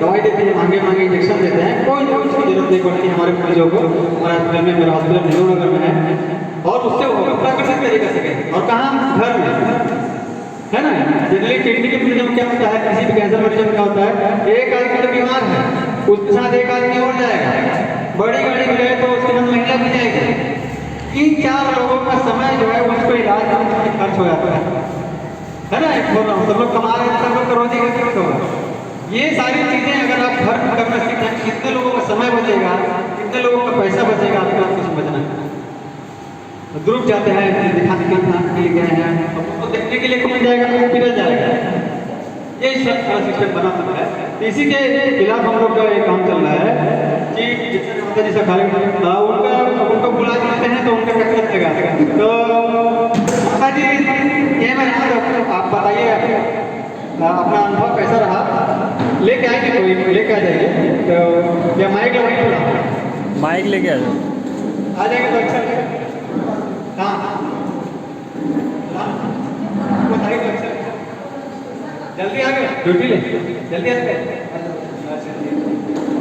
दवाई देते हैं, महंगे इंजेक्शन देते हैं, कोई उसकी जरूरत नहीं पड़ती हमारे मरीजों को। हमारे हॉस्पिटल में, मेरा हॉस्पिटल नेहरू नगर में है, और उससे वो प्राकृतिक तरीके से करें, और कहाँ घर में, है ना। जनरली किडनी के मरीजों में क्या होता है, किसी भी कैंसर मरीजों में क्या होता है, एक आदमी तो बीमार है उसके साथ एक आदमी और जाएगा, बड़ी गाड़ी में गए तो उसके साथ महिला भी जाएगी। 3-4 लोगों का समय जो है उसको इलाज में खर्च हो जाता है ना। एक बोल रहा हूँ, सब लोग कमा रहे हैं, सब लोग रोजी का खर्च होगा। ये सारी चीजें अगर आप घर में करना सीखें, कितने लोगों का समय बचेगा, कितने लोगों का पैसा बचेगा, आपको समझना है। ध्रुव जाते हैं दिखाने के लिए गए हैं, तो देखने के लिए कौन जाएगा, फिर जाएगा। ये सब सारा सिस्टम बना हुआ है। इसी के खिलाफ हम लोग का एक काम चल रहा है कि जितने माता जी उनका उनको बुला देते हैं तो उनका कसरत लगा। तो माता जी ये मैं आप बताइए अपना अनुभव कैसा रहा। लेके आएंगे, कोई लेके आ जाइए। तो या माइक लगाइए, माइक लेके आ जाओ। आ जाएंगे तो अच्छा। हाँ बताइए तो अच्छा, जल्दी आ गए, ड्यूटी ले जल्दी आ गए।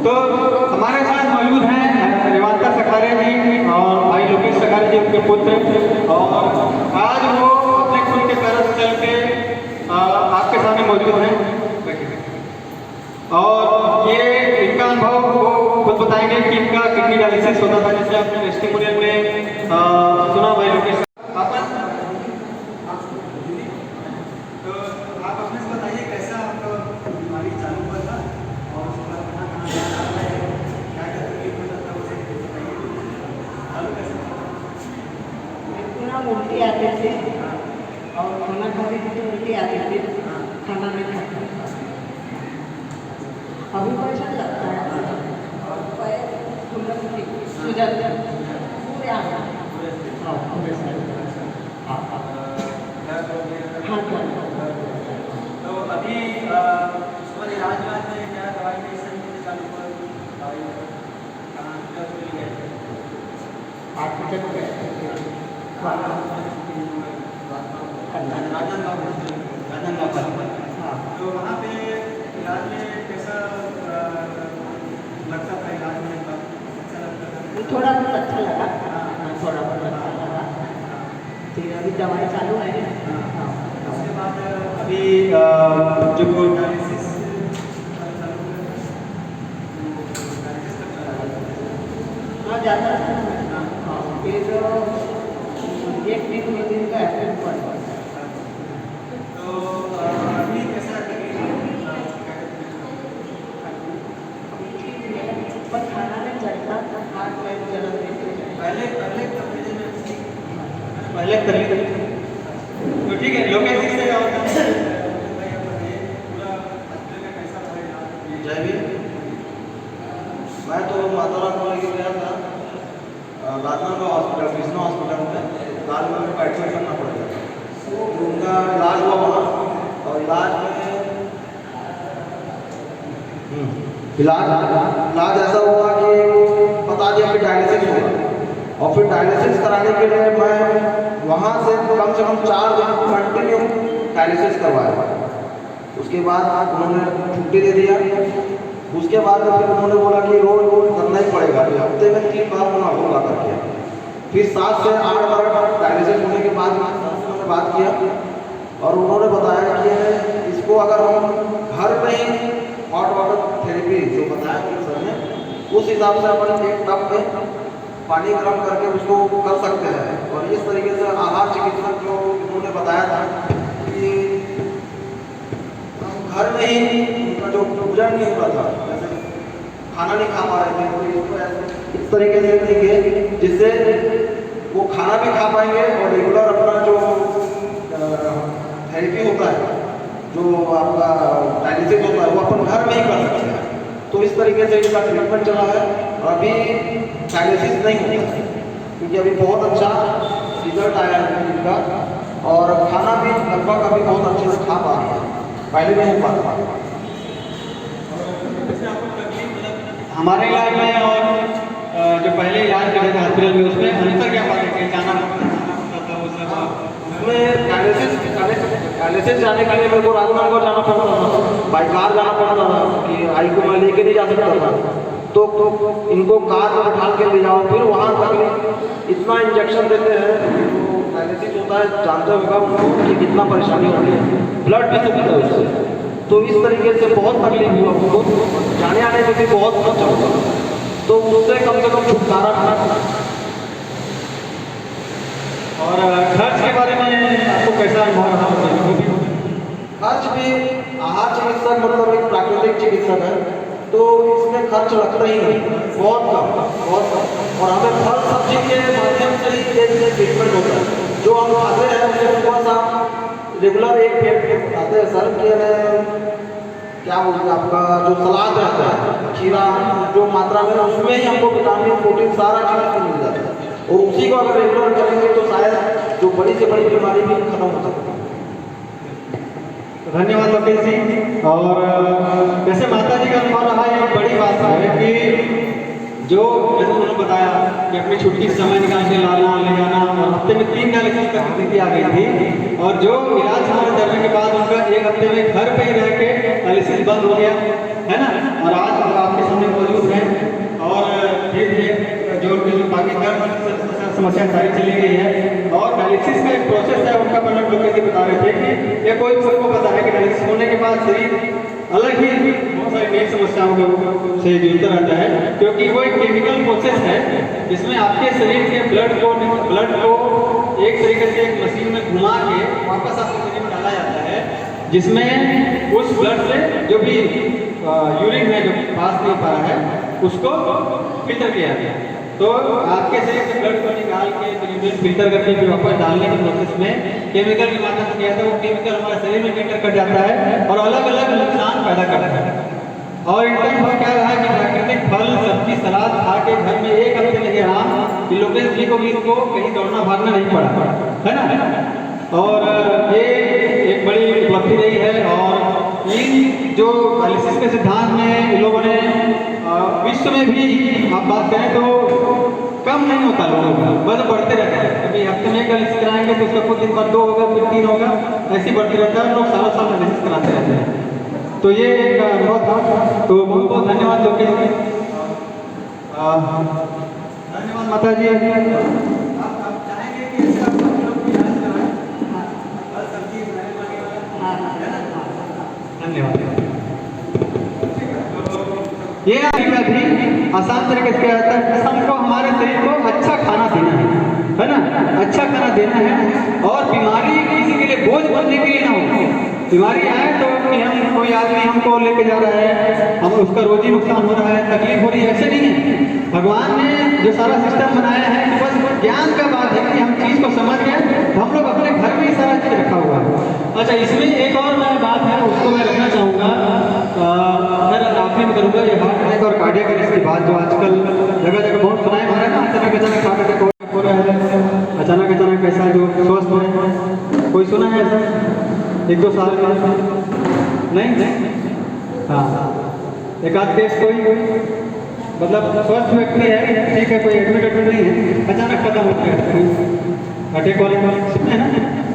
तो हमारे साथ मौजूद हैं रेवांका सखारिया जी और भाई लोकेश सखारिया जी, उनके पुत्र। और आज वो अपने खुद के पैरों से चल के आपके सामने मौजूद हैं और ये इनका अनुभव वो खुद बताएंगे कि इनका किडनी डायलिसिस होता था, जैसे आपने टेस्टिमोनियल में सुना भाई लोकेश। तो आप अपने से बताइए कैसा आपका बीमारी चालू हुआ था और उसके बाद कहाँ जाना है, क्या तकलीफ होता था, उसे बताइए। चालू कैसे मेरे ना उल्टी आते थे और खाना खाते थे तो उल्टी आती थी, खाना नहीं खाते। अभी पैसा लगता है और पैर सुजन पूरे आ गए। हाँ पूरे हाँ तो अभी उसके बाद इलाज में क्या दवाई कैसे चालू हुआ, दवाई कहाँ गए? 8 बजे को गए राजनांदगांव। हाँ, तो वहाँ पे इलाज में कैसा लगता था? इलाज में अच्छा लगता था? थोड़ा बहुत अच्छा लगा, थोड़ा बहुत अच्छा लगा। फिर अभी दवाई चालू है। उसके बाद अभी जो डायलिसिस हाँ ज़्यादा फिर 1 दिन का एडमिट पड़ा। तो अभी कैसा पर खाना नहीं चलता, हाथ पैर जलन देते हैं। पहले तो ठीक है। लोकेश जी से और जय भी। मैं तो माता राम को लेके गया था राजनांदगांव हॉस्पिटल, कृष्णा हॉस्पिटल में। इलाज में मेरे को एडमिट करना पड़ेगा, तो उनका इलाज हुआ वहाँ। और इलाज ऐसा हुआ कि बता दिया कि डायलिसिस होगा। और फिर डायलिसिस कराने के लिए मैं वहाँ से कम 4 दिन कंटिन्यू डायलिसिस करवाया। उसके बाद उन्होंने छुट्टी दे दिया। उसके बाद फिर उन्होंने बोला कि रोज करना ही पड़ेगा, हफ्ते में 3 बार होना होगा करके। फिर 7 से 8 बार डायलिसिस होने के बाद उन्होंने बात किया और उन्होंने बताया कि इसको अगर हम घर में ही हॉट वाटर थेरेपी जो बताया सर ने, उस हिसाब से अपन एक टब में पानी गर्म करके उसको कर सकते हैं। और इस तरीके से आहार चिकित्सक जो उन्होंने बताया था कि घर में ही उनका जो गुजर नहीं हो रहा था, जैसे खाना नहीं खा पा रहे थे, तो इसको इस तरीके से देंगे जिससे वो खाना भी खा पाएंगे और रेगुलर अपना जो थेरेपी होता है, जो आपका डायलिसिस होता है, वो अपन घर में ही कर सकते हैं। तो इस तरीके से इसका ट्रीटमेंट चला है और अभी डायलिसिस नहीं होता है, क्योंकि अभी बहुत अच्छा रिजल्ट आया है इनका। और खाना भी लगभग अभी बहुत अच्छे से खा पा रहा है, पहले नहीं हो पाता। हमारे इलाज में और जो पहले इलाज कर रहे थे हॉस्पिटल में, उसमें अंतर क्या पाते थे? जाना उसमें डायलिसिस जाने के लिए मेरे को राजनांदगांव जाना पड़ता था, बाई कार जाना पड़ता था कि आई को मैं लेके नहीं जा सकता था। तो इनको कार में बैठा के ले जाओ, फिर वहाँ तक इतना इंजेक्शन देते हैं। जो डायलिसिस होता है जानते होगा उनको कि कितना परेशानी होती है, ब्लड भी सुखता है उससे। तो इस तरीके से बहुत तकलीफ हुआ हमको, जाने आने में भी बहुत खर्चा हुआ, तो उससे कम से कम छुटकारा मिला। और खर्च के बारे में आपको कैसा अनुभव रहा बताइए? खर्च भी आहार चिकित्सक मतलब एक प्राकृतिक चिकित्सक है, तो इसमें खर्च लगता ही नहीं, बहुत कम। और हमें फल सब्जी के माध्यम से ही ये ट्रीटमेंट होता है। जो हम खाते हैं उससे थोड़ा सा रेगुलर एक पेट बताते हैं सर कि क्या बोलते हैं, आपका जो सलाद रहता है खीरा जो मात्रा में, उसमें ही हमको विटामिन प्रोटीन सारा चीज़ मिल जाता है, और उसी को अगर रेगुलर करेंगे तो शायद जो बड़ी से बड़ी बीमारी भी खत्म हो सकती है। धन्यवाद लोकेश जी। और जैसे माता जी का अनुभव रहा, ये बड़ी बात है कि जो जैसे उन्होंने बताया कि अपनी छुट्टी समय निकाल के लाना ले जाना, और हफ्ते में 3 डायलिसिस तक स्थिति आ गई थी, और जो इलाज हमारे दर्जन के बाद उनका 1 हफ्ते में घर पे ही रह के डायलिसिस बंद हो गया है ना, और आज आपके सामने मौजूद है। और धीरे जो उनकी बाकी समस्या सारी चली गई है, और डायलिसिस का एक प्रोसेस है उनका, पंडित लोकेश जी बता रहे थे कि ये कोई सबको पता है कि डायलिसिस होने के बाद शरीर अलग ही बहुत सारी नई समस्याओं से जूझता रहता है, क्योंकि वो एक केमिकल प्रोसेस है जिसमें आपके शरीर के ब्लड को एक तरीके से एक मशीन में घुमा के वापस आपके शरीर में डाला जाता है, जिसमें उस ब्लड से जो भी यूरिन है जो पास नहीं पा रहा है उसको फिल्टर किया जाता है। तो आपके शरीर से ब्लड को निकाल के यूरिन फिल्टर करके फिर वापस डालने के प्रोसेस में केमिकल के माध्यम से किया जाता है। वो केमिकल हमारे शरीर में फिल्टर कर जाता है और अलग अलग नुकसान पैदा करता है। और इनका अनुभव क्या रहा कि प्राकृतिक फल सब्जी सलाद खा के घर में 1 हफ्ते लगे आराम, लोकेश जी को भी इनको कहीं दौड़ना भागना नहीं पड़ा, है ना। और ये एक बड़ी उपलब्धि रही है। और इन जो डायलिसिस के सिद्धांत में इन लोगों ने विश्व में भी आप बात करें तो कम नहीं होता लोगों का, बस बढ़ते रहते हैं। कभी हफ्ते में डायलिसिस कराएंगे तो उसका कुछ दिन बाद 2 होगा, फिर 3 होगा, ऐसे बढ़ते रहता है। लोग सालों साल डायलिसिस कराते रहते हैं। तो ये एक अनुभव था। तो बहुत बहुत धन्यवाद लोकेश जी, धन्यवाद माता जी। आप चाहेंगे कि इसका धन्यवाद। ये भी आसान तरीके से क्या जाता है, हमको हमारे शरीर को अच्छा खाना देना है ना, अच्छा खाना देना है। और बीमारी किसी के लिए बोझ बनने के लिए ना हो। बीमारी आए तो कि हम कोई आदमी हमको लेके जा रहा है, हम उसका रोजी नुकसान हो रहा है, तकलीफ हो रही है, ऐसे नहीं है। भगवान ने जो सारा सिस्टम बनाया है कि बस ज्ञान का बात है कि हम चीज़ को समझ गए, तो हम लोग अपने घर में ही सारा चीज़ रखा हुआ है। अच्छा, इसमें एक और मैं बात है उसको मैं रखना चाहूँगा, मैं आखिरी में करूँगा। ये हार्ट अटैक और कार्डियक अरेस्ट की बात जो आजकल जगह जगह बहुत सुनाई मारा है ना, अचानक हार्ट अटैक हो रहा है, अचानक ऐसा जो स्वस्थ है, कोई सुना है ऐसा 1-2 साल में? नहीं। हाँ, एक आध केस कोई मतलब स्वस्थ व्यक्ति है, ठीक है, कोई एडमिट नहीं है, अचानक खत्म हो गया। अटैक वाले सुने हैं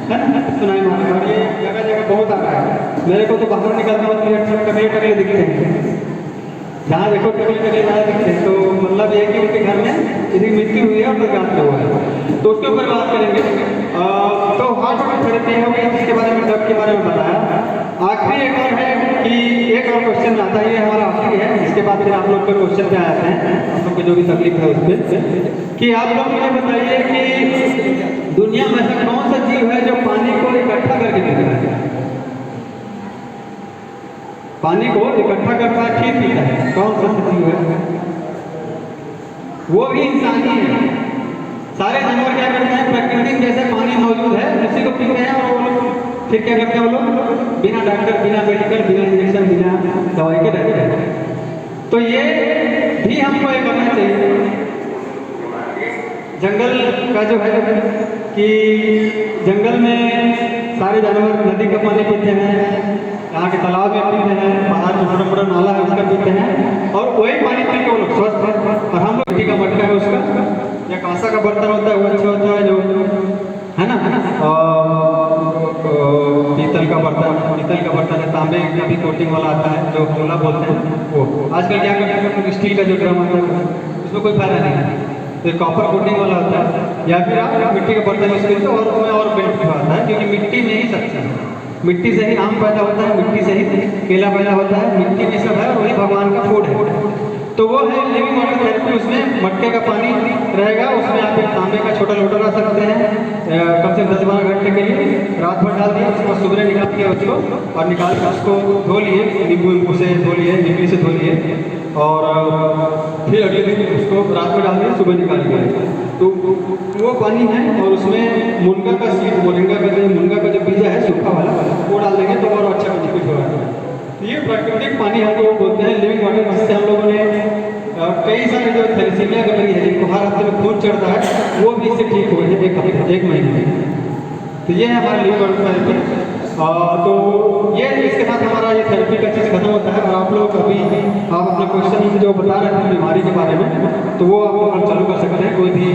ना, सुनाई मारा। और ये जगह जगह बहुत आ रहा है। मेरे को तो बाहर निकलते वक्त टकले दिखते हैं, जहाँ देखो टकले ज़्यादा दिखते हैं। तो मतलब ये कि उनके घर में किसी की मृत्यु हुई है और बर्बाद हुआ है, तो उसके ऊपर बात करेंगे। तो हार्ट थेरेपी हो गई, जिसके बारे में ड्रग के बारे में बताया। आखिरी एक और है कि एक और क्वेश्चन आता है, ये हमारा आखिरी है, इसके बाद फिर आप लोग के क्वेश्चन पे आते हैं, आप लोग को जो भी तकलीफ है उस पर, कि आप लोग मुझे बताइए कि दुनिया में ऐसा कौन सा जीव है जो पानी को इकट्ठा करके पीता है? पानी को इकट्ठा करता है, ठीक पीता है, कौन सा जीव है? वो भी इंसान ही है। सारे जानवर क्या करते हैं, प्रकृति में जैसे पानी मौजूद है उसी को पीते हैं, और वो लोग फिर क्या करते हैं, वो लोग बिना डॉक्टर, बिना मेडिकल, बिना इंजेक्शन, बिना दवाई के रहते हैं। तो ये भी हमको ये करना चाहिए। जंगल का जो है कि जंगल में सारे जानवर नदी का पानी पीते हैं, यहाँ के तालाब में पीते हैं, बाहर जो बड़ा नाला है उसका पीते हैं, और वही पानी पी के वो लोग स्वस्थ हैं। और हम लोग मिट्टी का मटका है उसका या कांसा का बर्तन होता है वो अच्छा होता है, जो है ना, पीतल का बर्तन है, तांबे का भी कोटिंग वाला आता है जो होला बोलते हैं। वो आजकल क्या करते हैं, स्टील का जो ड्रम आता है उसमें कोई फायदा नहीं है, तो कॉपर कोटिंग वाला होता है। या फिर आप मिट्टी का बर्तन यूज करते हो और उसमें और बेनिफिट आता है, क्योंकि मिट्टी में ही सकते हैं, मिट्टी से ही आम पैदा होता है, मिट्टी से ही केला पैदा होता है, मिट्टी में सब है, वही भगवान का फूड है। तो वो है लिविंग वाटर थेरेपी। उसमें मटके का पानी रहेगा, उसमें आप एक तांबे का छोटा लोटा रख सकते हैं, कम से कम 10-12 घंटे के लिए रात भर डाल दिया, उसको सुबह निकाल दिया उसको, और निकाल कर उसको धो लिए, नींबू से धो लिए, निम्बी से धो लिए, और फिर अगले दिन उसको रात में डाल दिया, सुबह निकाल दिया। तो वो पानी है, और उसमें मुनगा का सीड, मोरिंगा का जो मुनगा का जो बीजा है सूखा वाला, वो डाल देंगे तो और अच्छा बेनिफिट होगा। ये प्राकृतिक पानी हमको बोलते हैं लिविंग वाटर। जिससे हम लोगों ने कई सारे जो थैलेसीमिया का मरीज है जिनको हर हफ्ते में खून चढ़ता है, वो भी इससे ठीक हुए हैं एक महीने में। तो ये है हमारा लिविंग वाटर थेरेपी। तो ये इसके साथ हमारा ये थेरेपी का चीज़ खत्म होता है। और आप लोग अभी आप अपना क्वेश्चन जो बता रहे थे बीमारी के बारे में, तो वो आप लोग चालू कर सकते हैं, कोई भी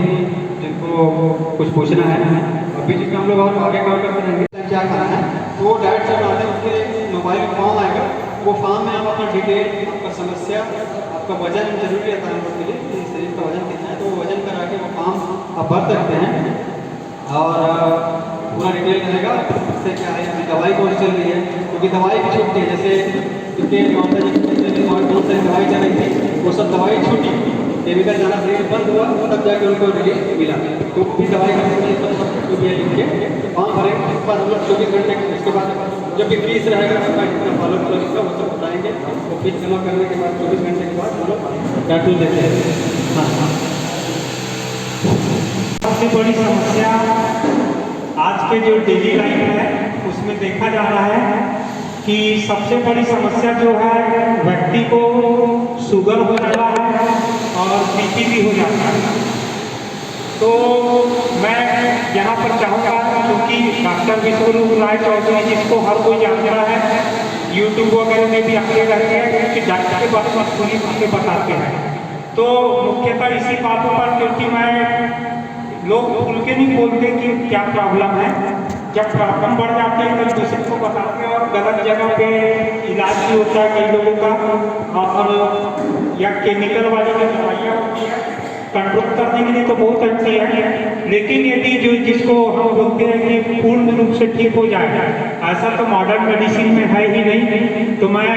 जिनको कुछ पूछना है। अभी जिसमें हम लोग और आगे कवर करते रहेंगे क्या करना है, तो वो डायरेक्ट से बनाते हैं, उसके मोबाइल फॉर्म आएगा, वो फॉर्म में आप अपना डिटेल, आपका समस्या, आपका वजन जरूरी रहता है हम लोग के लिए, शरीर का वजन कितना है, तो वो वजन करा के वो फॉर्म आप भर सकते हैं, और पूरा डिटेल रहेगा इससे क्या है, अभी दवाई कौन चल रही है, क्योंकि दवाई भी छूटती है। जैसे क्योंकि माता जी बहुत सारी दवाई चल रही थी, वो सब दवाई छूटी, केमिकल जाना शरीर बंद हुआ, तब जाके उनको रिलीफ मिला। तो भी दवाई लिख के फॉर्म भरेंगे, उसके बाद हम लोग 24 घंटे उसके बाद जब भी फीस रहेगा उसका जितना फॉलो इसका वो सब बताएंगे। वो फीस जमा करने के बाद 24 घंटे के बाद हम लोग टैटू देते हैं। हाँ, सबसे बड़ी समस्या आज के जो डेली लाइफ है उसमें देखा जा रहा है कि सबसे बड़ी समस्या जो है व्यक्ति को शुगर हो जाता है और बीपी भी हो जाता है। तो मैं यहाँ पर चाहूँगा, क्योंकि डॉक्टर विश्वरूप राय चौधरी जिसको हर कोई जानता है, यूट्यूब वगैरह में भी आते रहते हैं, कि डॉक्टर के बारे में पूरी बातें बताते हैं। तो मुख्यतः इसी बातों पर, क्योंकि मैं लोग खुल के नहीं बोलते कि क्या प्रॉब्लम है, जब प्रॉब्लम बढ़ जाती है तो दूसरे को बताते हैं, और गलत जगह पे इलाज भी होता है कई लोगों का, और या केमिकल वाली जो दवाइयाँ होती हैं कंट्रोल करने के लिए तो बहुत अच्छी है, लेकिन यदि जो जिसको हम बोलते हैं कि पूर्ण रूप से ठीक हो जाए, ऐसा तो मॉडर्न मेडिसिन में है ही नहीं। तो मैं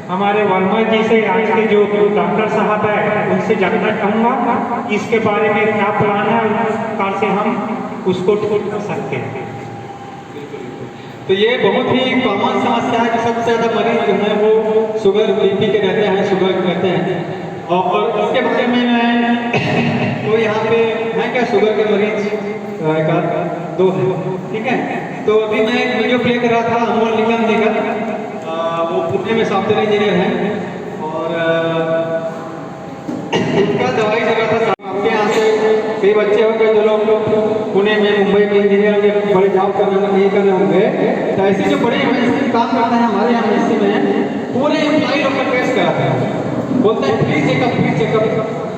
हमारे वर्मा जी से, आज के जो डॉक्टर साहब है, उनसे जानना चाहूँगा इसके बारे में क्या प्लान है, उस प्रकार से हम उसको ठीक कर सकते हैं। तो ये बहुत ही कॉमन समस्या है कि सबसे ज़्यादा मरीज जो है वो शुगर बीपी के रहते हैं, शुगर के रहते हैं। और इसके बारे में मैं तो यहाँ पे मैं क्या शुगर के मरीज एक दो है, ठीक है। तो अभी मैं एक वीडियो प्ले कर रहा था अमोल निगम जी का, वो पुणे में सॉफ्टवेयर इंजीनियर हैं, और उनका दवाई चल रहा था। आपके यहाँ से कई बच्चे होंगे जो लोग पुणे में, मुंबई में इंजीनियर होंगे, बड़े जॉब करने में नहीं कर रहे होंगे, तो ऐसे जो बड़े एमएनसी काम करते हैं हमारे यहाँ एमएनसी में, पूरे एम्प्लॉई लोग का टेस्ट कराते हैं, बोलते हैं free checkup, free checkup,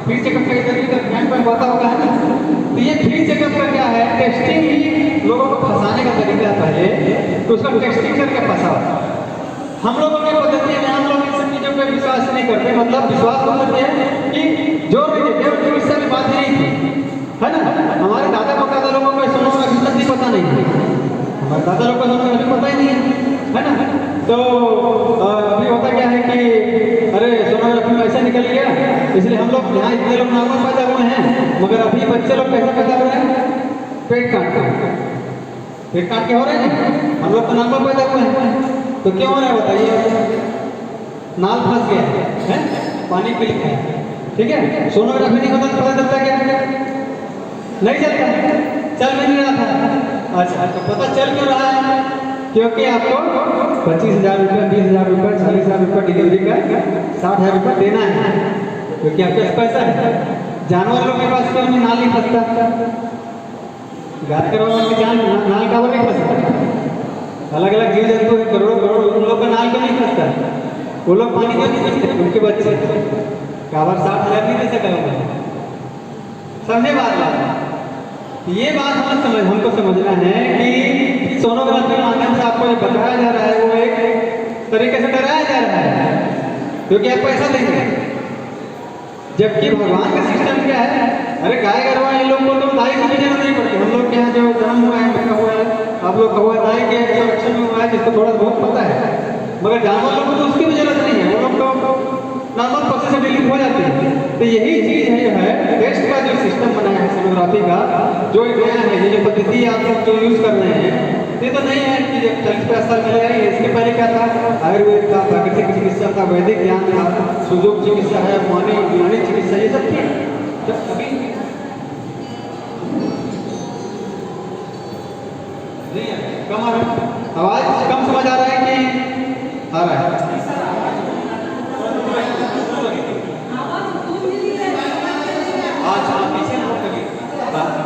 free checkup का तरीका ध्यान पर पता होगा है ना। तो ये फ्री चेकअप का क्या है, टेस्टिंग ही लोगों को फंसाने का तरीका है पहले, तो उसका टेस्टिंग करके फंसा। हम लोगों की पद्धति है, हम लोग इन सब चीज़ों पर विश्वास नहीं करते। मतलब विश्वास करते हैं कि जो भी देव चिकित्सा में बात नहीं थी, है ना। हमारे दादा परदादा लोगों को सोनोग्राफी तक भी पता नहीं थी, हमारे दादा लोगों को सोनोग्राफी पता ही नहीं है ना। तो अभी होता क्या है कि अरे सोनोग्राफी में ऐसा निकल गया, इसलिए हम लोग यहाँ इतने लोग नॉर्मल पैदा हुए हैं, मगर अभी बच्चे लोग कैसे पैदा हो रहे हैं, पेट काट के हो रहे हैं। हम लोग तो नॉर्मल पैदा हुए हैं, तो क्यों हो रहा है बताइए, नाल फंस गया है, पानी पी लिया है, ठीक है। सोनोग्राफी नहीं होता तो पता चलता क्या, नहीं चलता, चल भी नहीं रहा था। अच्छा, तो पता चल क्यों रहा है, क्योंकि आपको 25,000 रुपये, 20,000 रुपये, 40,000 रुपये डिलीवरी का 60,000 रुपये देना है, क्योंकि आपके पास पैसा है। जानवर लोग के पास क्यों नहीं, नाल नहीं फंसता, गाय करोड़ों की जान नाल का वो नहीं फंसता। अलग अलग जीव जंतु है करोड़ों, उन लोग का नाल क्यों नहीं फंसता, वो लोग पानी क्यों नहीं पीते, उनके बच्चे काबर 60,000 नहीं दे सका। समझे बात? ये बात हमको समझना है कि सोनोग्राफी के माध्यम से आपको बताया जा रहा है, वो एक तरीके से डराया जा रहा है, क्योंकि आप पैसा देंगे। जबकि भगवान का सिस्टम क्या है, अरे गाय गरवा इन लोग को तो दाई की भी जरूरत नहीं पड़ती। हम लोग के यहाँ जो जन्म हुआ है, बच्चा हुआ है, आप लोग का हुआ है, दाई के संरक्षण में हुआ है, जिसको थोड़ा बहुत पता है। मगर जानवर लोग को तो उसकी भी जरूरत नहीं है, वो लोग तो नॉर्मल प्रोसेस से डिलीट हो जाती है। तो यही चीज़ है जो है टेस्ट का जो सिस्टम बना है सोनोग्राफी का, जो नया है, ये जो पद्धति आप लोग जो यूज़ कर रहे हैं, ये तो नहीं है कि जब 40-50 साल पहले आई। इसके पहले क्या था, आयुर्वेद था, प्राकृतिक चिकित्सा था, वैदिक ज्ञान था, सुजोग चिकित्सा है, यूनानी चिकित्सा, ये सब थी। जब अभी नहीं है, कम आ रहा है, आवाज़ कम समझ आ रहा है कि आ रहा है?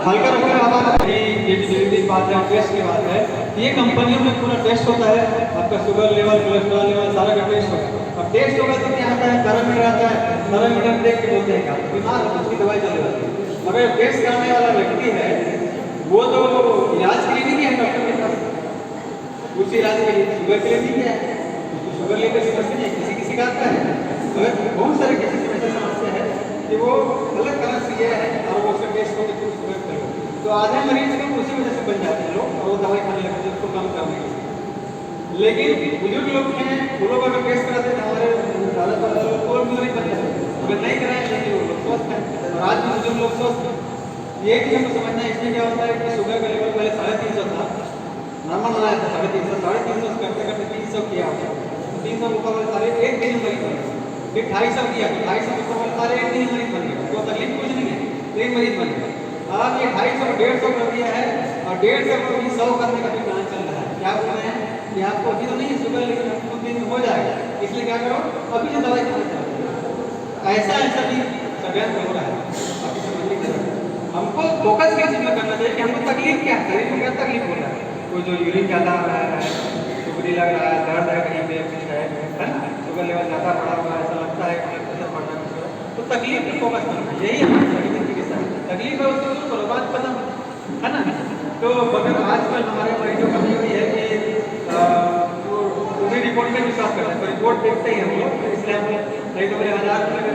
हल्का रखकर आवाज। ये जो डिलीवरी की बात है, टेस्ट की बात है, ये कंपनियों में पूरा टेस्ट होता है, आपका शुगर लेवल, कोलेस्ट्रॉल लेवल, सारा का टेस्ट होता है। अब टेस्ट होगा तो क्या आता है, पैरामीटर आता है, पैरामीटर देख के बोलते हैं कि बीमार हो, उसकी दवाई चल जाती है। मगर टेस्ट कराने वाला व्यक्ति है, वो तो इलाज के लिए नहीं है डॉक्टर के पास, उस इलाज के लिए शुगर के लिए नहीं है, उसको शुगर लेकर समस्या नहीं, किसी किसी का आता है। मगर बहुत सारे किसी की ऐसी समस्या है कि वो अलग तरह से ये है, और वो उसका टेस्ट होकर फिर शुगर करो, तो आधे मरीज को उसी वजह से बन जाते हैं लोग, और वो दवाई खाने लगते हैं उसको कम करने के लिए। लेकिन बुजुर्ग लोग हैं, वो लोग अगर टेस्ट कराते हैं, हमारे ज़्यादातर लोग कोई बीमारी बन जाते हैं, अगर नहीं कराएं लेकिन वो लोग स्वस्थ हैं, और आज भी बुजुर्ग लोग स्वस्थ हैं। ये चीज़ हमको समझना है। इसमें क्या होता है कि शुगर का लेवल पहले 350 था, नॉर्मल बनाया था 350 करते करते 300 किया, 300 ऊपर वाले सारे एक दिन में मरीज बन गए, फिर 250 किया, 250 ऊपर वाले सारे एक दिन में मरीज बन गए, तो तकलीफ कुछ नहीं है, एक मरीज बन गए। अब ये 250 150 कर दिया है, और 150 को भी 100 करने का भी प्लान चल रहा है। क्या बोल रहे हैं कि आपको अभी तो नहीं शुगर, लेकिन आपको दिन में हो जाएगा, इसलिए क्या करो अभी से दवाई खाना चाहिए। ऐसा भी षड्यंत्र हो रहा है, आपकी समझने की जरूरत है। हमको फोकस किस चीज़ में करना चाहिए कि हमको तकलीफ क्या है, शरीर में क्या तकलीफ हो रहा है, कोई जो यूरिन ज़्यादा आ रहा है, शुगरी लग रहा है, दर्द है कहीं पे, कुछ है ना, शुगर लेवल ज़्यादा बढ़ा हुआ है, ऐसा लगता है कि प्रेशर बढ़ रहा है, तो तकलीफ पर फोकस करना, यही हमारी चिकित्सा है। तकलीफ है उसको दूर करो, बात खत्म, है ना। तो मगर आजकल हमारे मरीजों का भी है कि पूरी रिपोर्ट में विश्वास करते हैं, तो रिपोर्ट देखते ही हम लोग, इसलिए हम नहीं तो मेरे 1000 रुपये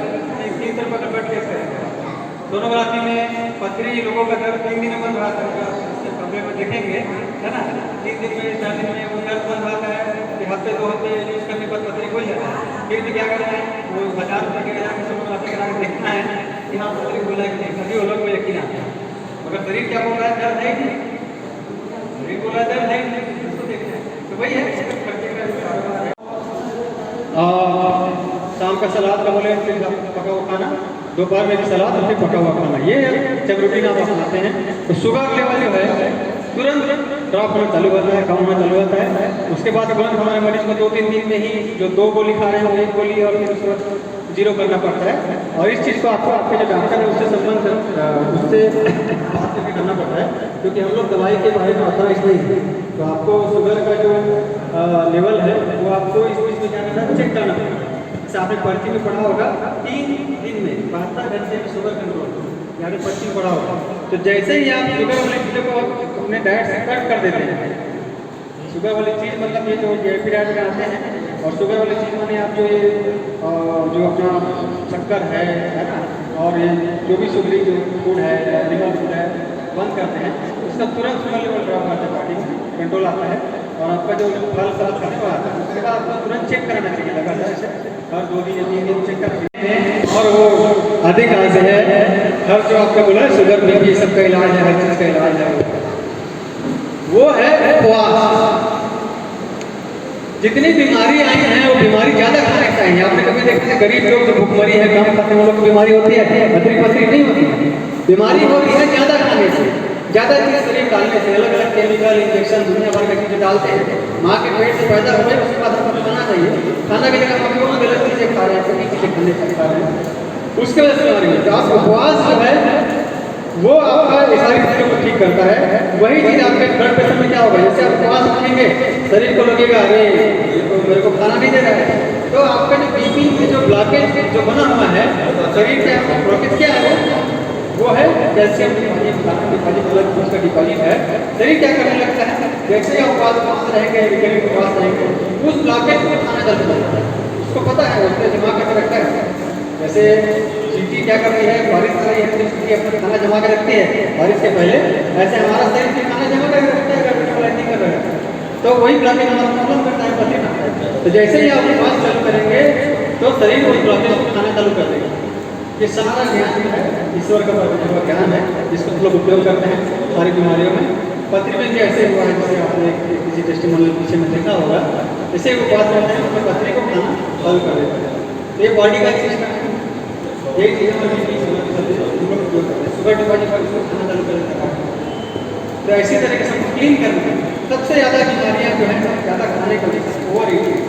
300 रुपये का ब्लड टेस्ट करेंगे। सोनोग्राफी में पथरी लोगों का दर्द 3 दिन में बंद रहा था, उससे प्रॉब्लम में देखेंगे, है ना, 3 दिन में 4 दिन में वो दर्द बंद रहता है, कि हफ्ते 2 हफ्ते यूज़ करने पर पथरी खुल जाता है। फिर भी क्या करना है, वो 1000 रुपये के जाकर सोनोग्राफी करा के देखना है कि हाँ पथरी खुला है कि नहीं, तभी वो लोग को यकीन आता है। मगर शरीर क्या बोल रहा है, दर्द है कि नहीं, शरीर बोल रहा है दर्द है कि नहीं, उसको देखना है। तो वही है खर्चे का कारोबार है। शाम का सलाद का बोले फिर पका हुआ खाना, दोपहर में भी सलाद और फिर पका हुआ खाना, ये जब रूटीन आप अपनाते हैं तो शुगर लेवल जो है तुरंत ड्रॉप होना चालू होता है, कम होना चालू होता है। उसके बाद तुरंत हमारे मरीज को 2-3 दिन में ही जो 2 गोली खा रहे हैं 1 गोली और फिर उसको 0 करना पड़ता है। और इस चीज़ को आपको आपके जो डॉक्टर है उससे संबंध उससे बात करके करना पड़ता है, क्योंकि हम लोग दवाई के बारे में ऑथराइज नहीं है। तो आपको शुगर का जो लेवल है वो आपको इस चीज़ में क्या करना है, चेक करना पड़ेगा। जैसे आपने पर्ची में पढ़ा होगा 3 दिन में 72 घंटे में शुगर कंट्रोल, यानी पर्ची में पढ़ा होगा। तो जैसे ही आप शुगर वाली चीज़ों को अपने डाइट से कट कर देते हैं, शुगर वाली चीज़ मतलब ये जो जेपी डाइट में आते हैं, और शुगर वाली चीज़ माने आप जो ये जो अपना शक्कर है ना, और ये जो भी शुगरी जो फूड है, एनिमल फूड है, बंद करते हैं, उसका तुरंत शुगर लेवल ड्रॉप आता है, बॉडी में कंट्रोल आता है, और आपका जो फल सलाद खाने वाला आता है उसके बाद आपको तुरंत चेक कराना चाहिए, लगातार हर 2 दिन या 3 दिन चेक करना। और वो अधिक आज है, हर जो आपका बोला है शुगर बीपी सबका इलाज है, हर चीज़ का इलाज है, वो है उपवास। जितनी बीमारी आई है वो बीमारी ज़्यादा खाने चाहिए। आपने कभी देखा है गरीब लोग जो भूखमरी है, कम खाते हैं, वो लोग बीमारी होती है, पथरी पथरी नहीं होती है, बीमारी हो रही है ज़्यादा खाने से, ज़्यादा चीज़ शरीर डालने से, अलग अलग केमिकल इंजेक्शन दुनिया भर की चीज़ें डालते हैं। माँ के पेट से पैदा हुए उसके बाद हमको खाना चाहिए, खाना की जगह हम लोग गलत चीज़ें खा रहे हैं, सभी चीज़ें खाने से खा रहे हैं, उसके वजह से बीमारी होती है। आप उपवास जो है वो आपका ये सारी चीज़ों को ठीक करता है। वही चीज़ आपके ब्लड प्रेशर में क्या होगा, जैसे आप उपवास रखेंगे शरीर को लगेगा अरे मेरे को खाना नहीं दे रहा है, तो आपका जो बीपी में जो ब्लॉकेज जो बना हुआ है शरीर के आपका ब्लॉकेज क्या है, वो है कैल्शियम डिपॉजिट, उसका डिपॉजिट है। शरीर क्या करने लगता है, जैसे ही उपवास रहेंगे, उपवास रहेंगे, उस ब्लॉकेज को खाना जल्दी लगता है, उसको पता है, उसके दिमाग में रखता है। जैसे चींटी क्या करती है, बारिश आ रही है तो स्त्री अपना खाना जमा कर रखती है बारिश के पहले, ऐसे हमारा शरीर भी खाना जमा कर रखता है अगर मेटाबॉलाइज नहीं कर रहा है तो वही ब्लॉकेज हमारा प्रॉब्लम करता है पथरी बनता है। तो जैसे ही आप श्वास चालू करेंगे तो शरीर उस ब्लॉकेज को खाना चालू कर देगा। ये सारा ज्ञान जो है ईश्वर का प्रकट हुआ ज्ञान है जिसको लोग उपयोग करते हैं सारी बीमारियों में। पथरी में भी ऐसे हुआ है जैसे आपने किसी टेस्टिमोनियल पीछे में देखा होगा, जैसे वो बात करते हैं तो पथरी को खाना चालू कर देता है। तो ये बॉडी का सिस्टम है, यही चीज़ें हम लोग उपयोग करते हैं। सुगर डिपॉजिट पर उसको खाना चालू कर देता है। तो ऐसी तरीके से क्लीन करना सबसे ज़्यादा बीमारियाँ जो है ज़्यादा खाने की वजह से ओवर ईटिंग,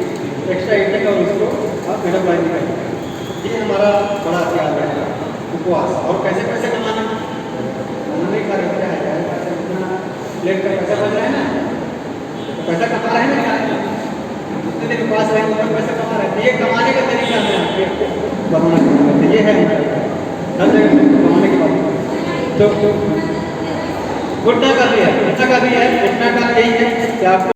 एक्स्ट्रा ईटिंग और उसको आप मेटाबॉलाइज नहीं करते। ये हमारा बड़ा हथियार रहेगा उपवास। और कैसे पैसे कमाना, खाना नहीं खा रहे क्या है, प्लेट का पैसा बच रहा है ना, तो पैसा कमा रहे हैं ना, जितने दिन उपवास रहेंगे उतना पैसा कमा रहे हैं। ये कमाने का तरीका है आपके बनाना करते, ये है हर जगह कमाने की बात। तो घुटना का भी है, घुटना का भी है, घुटना का यही है कि आपको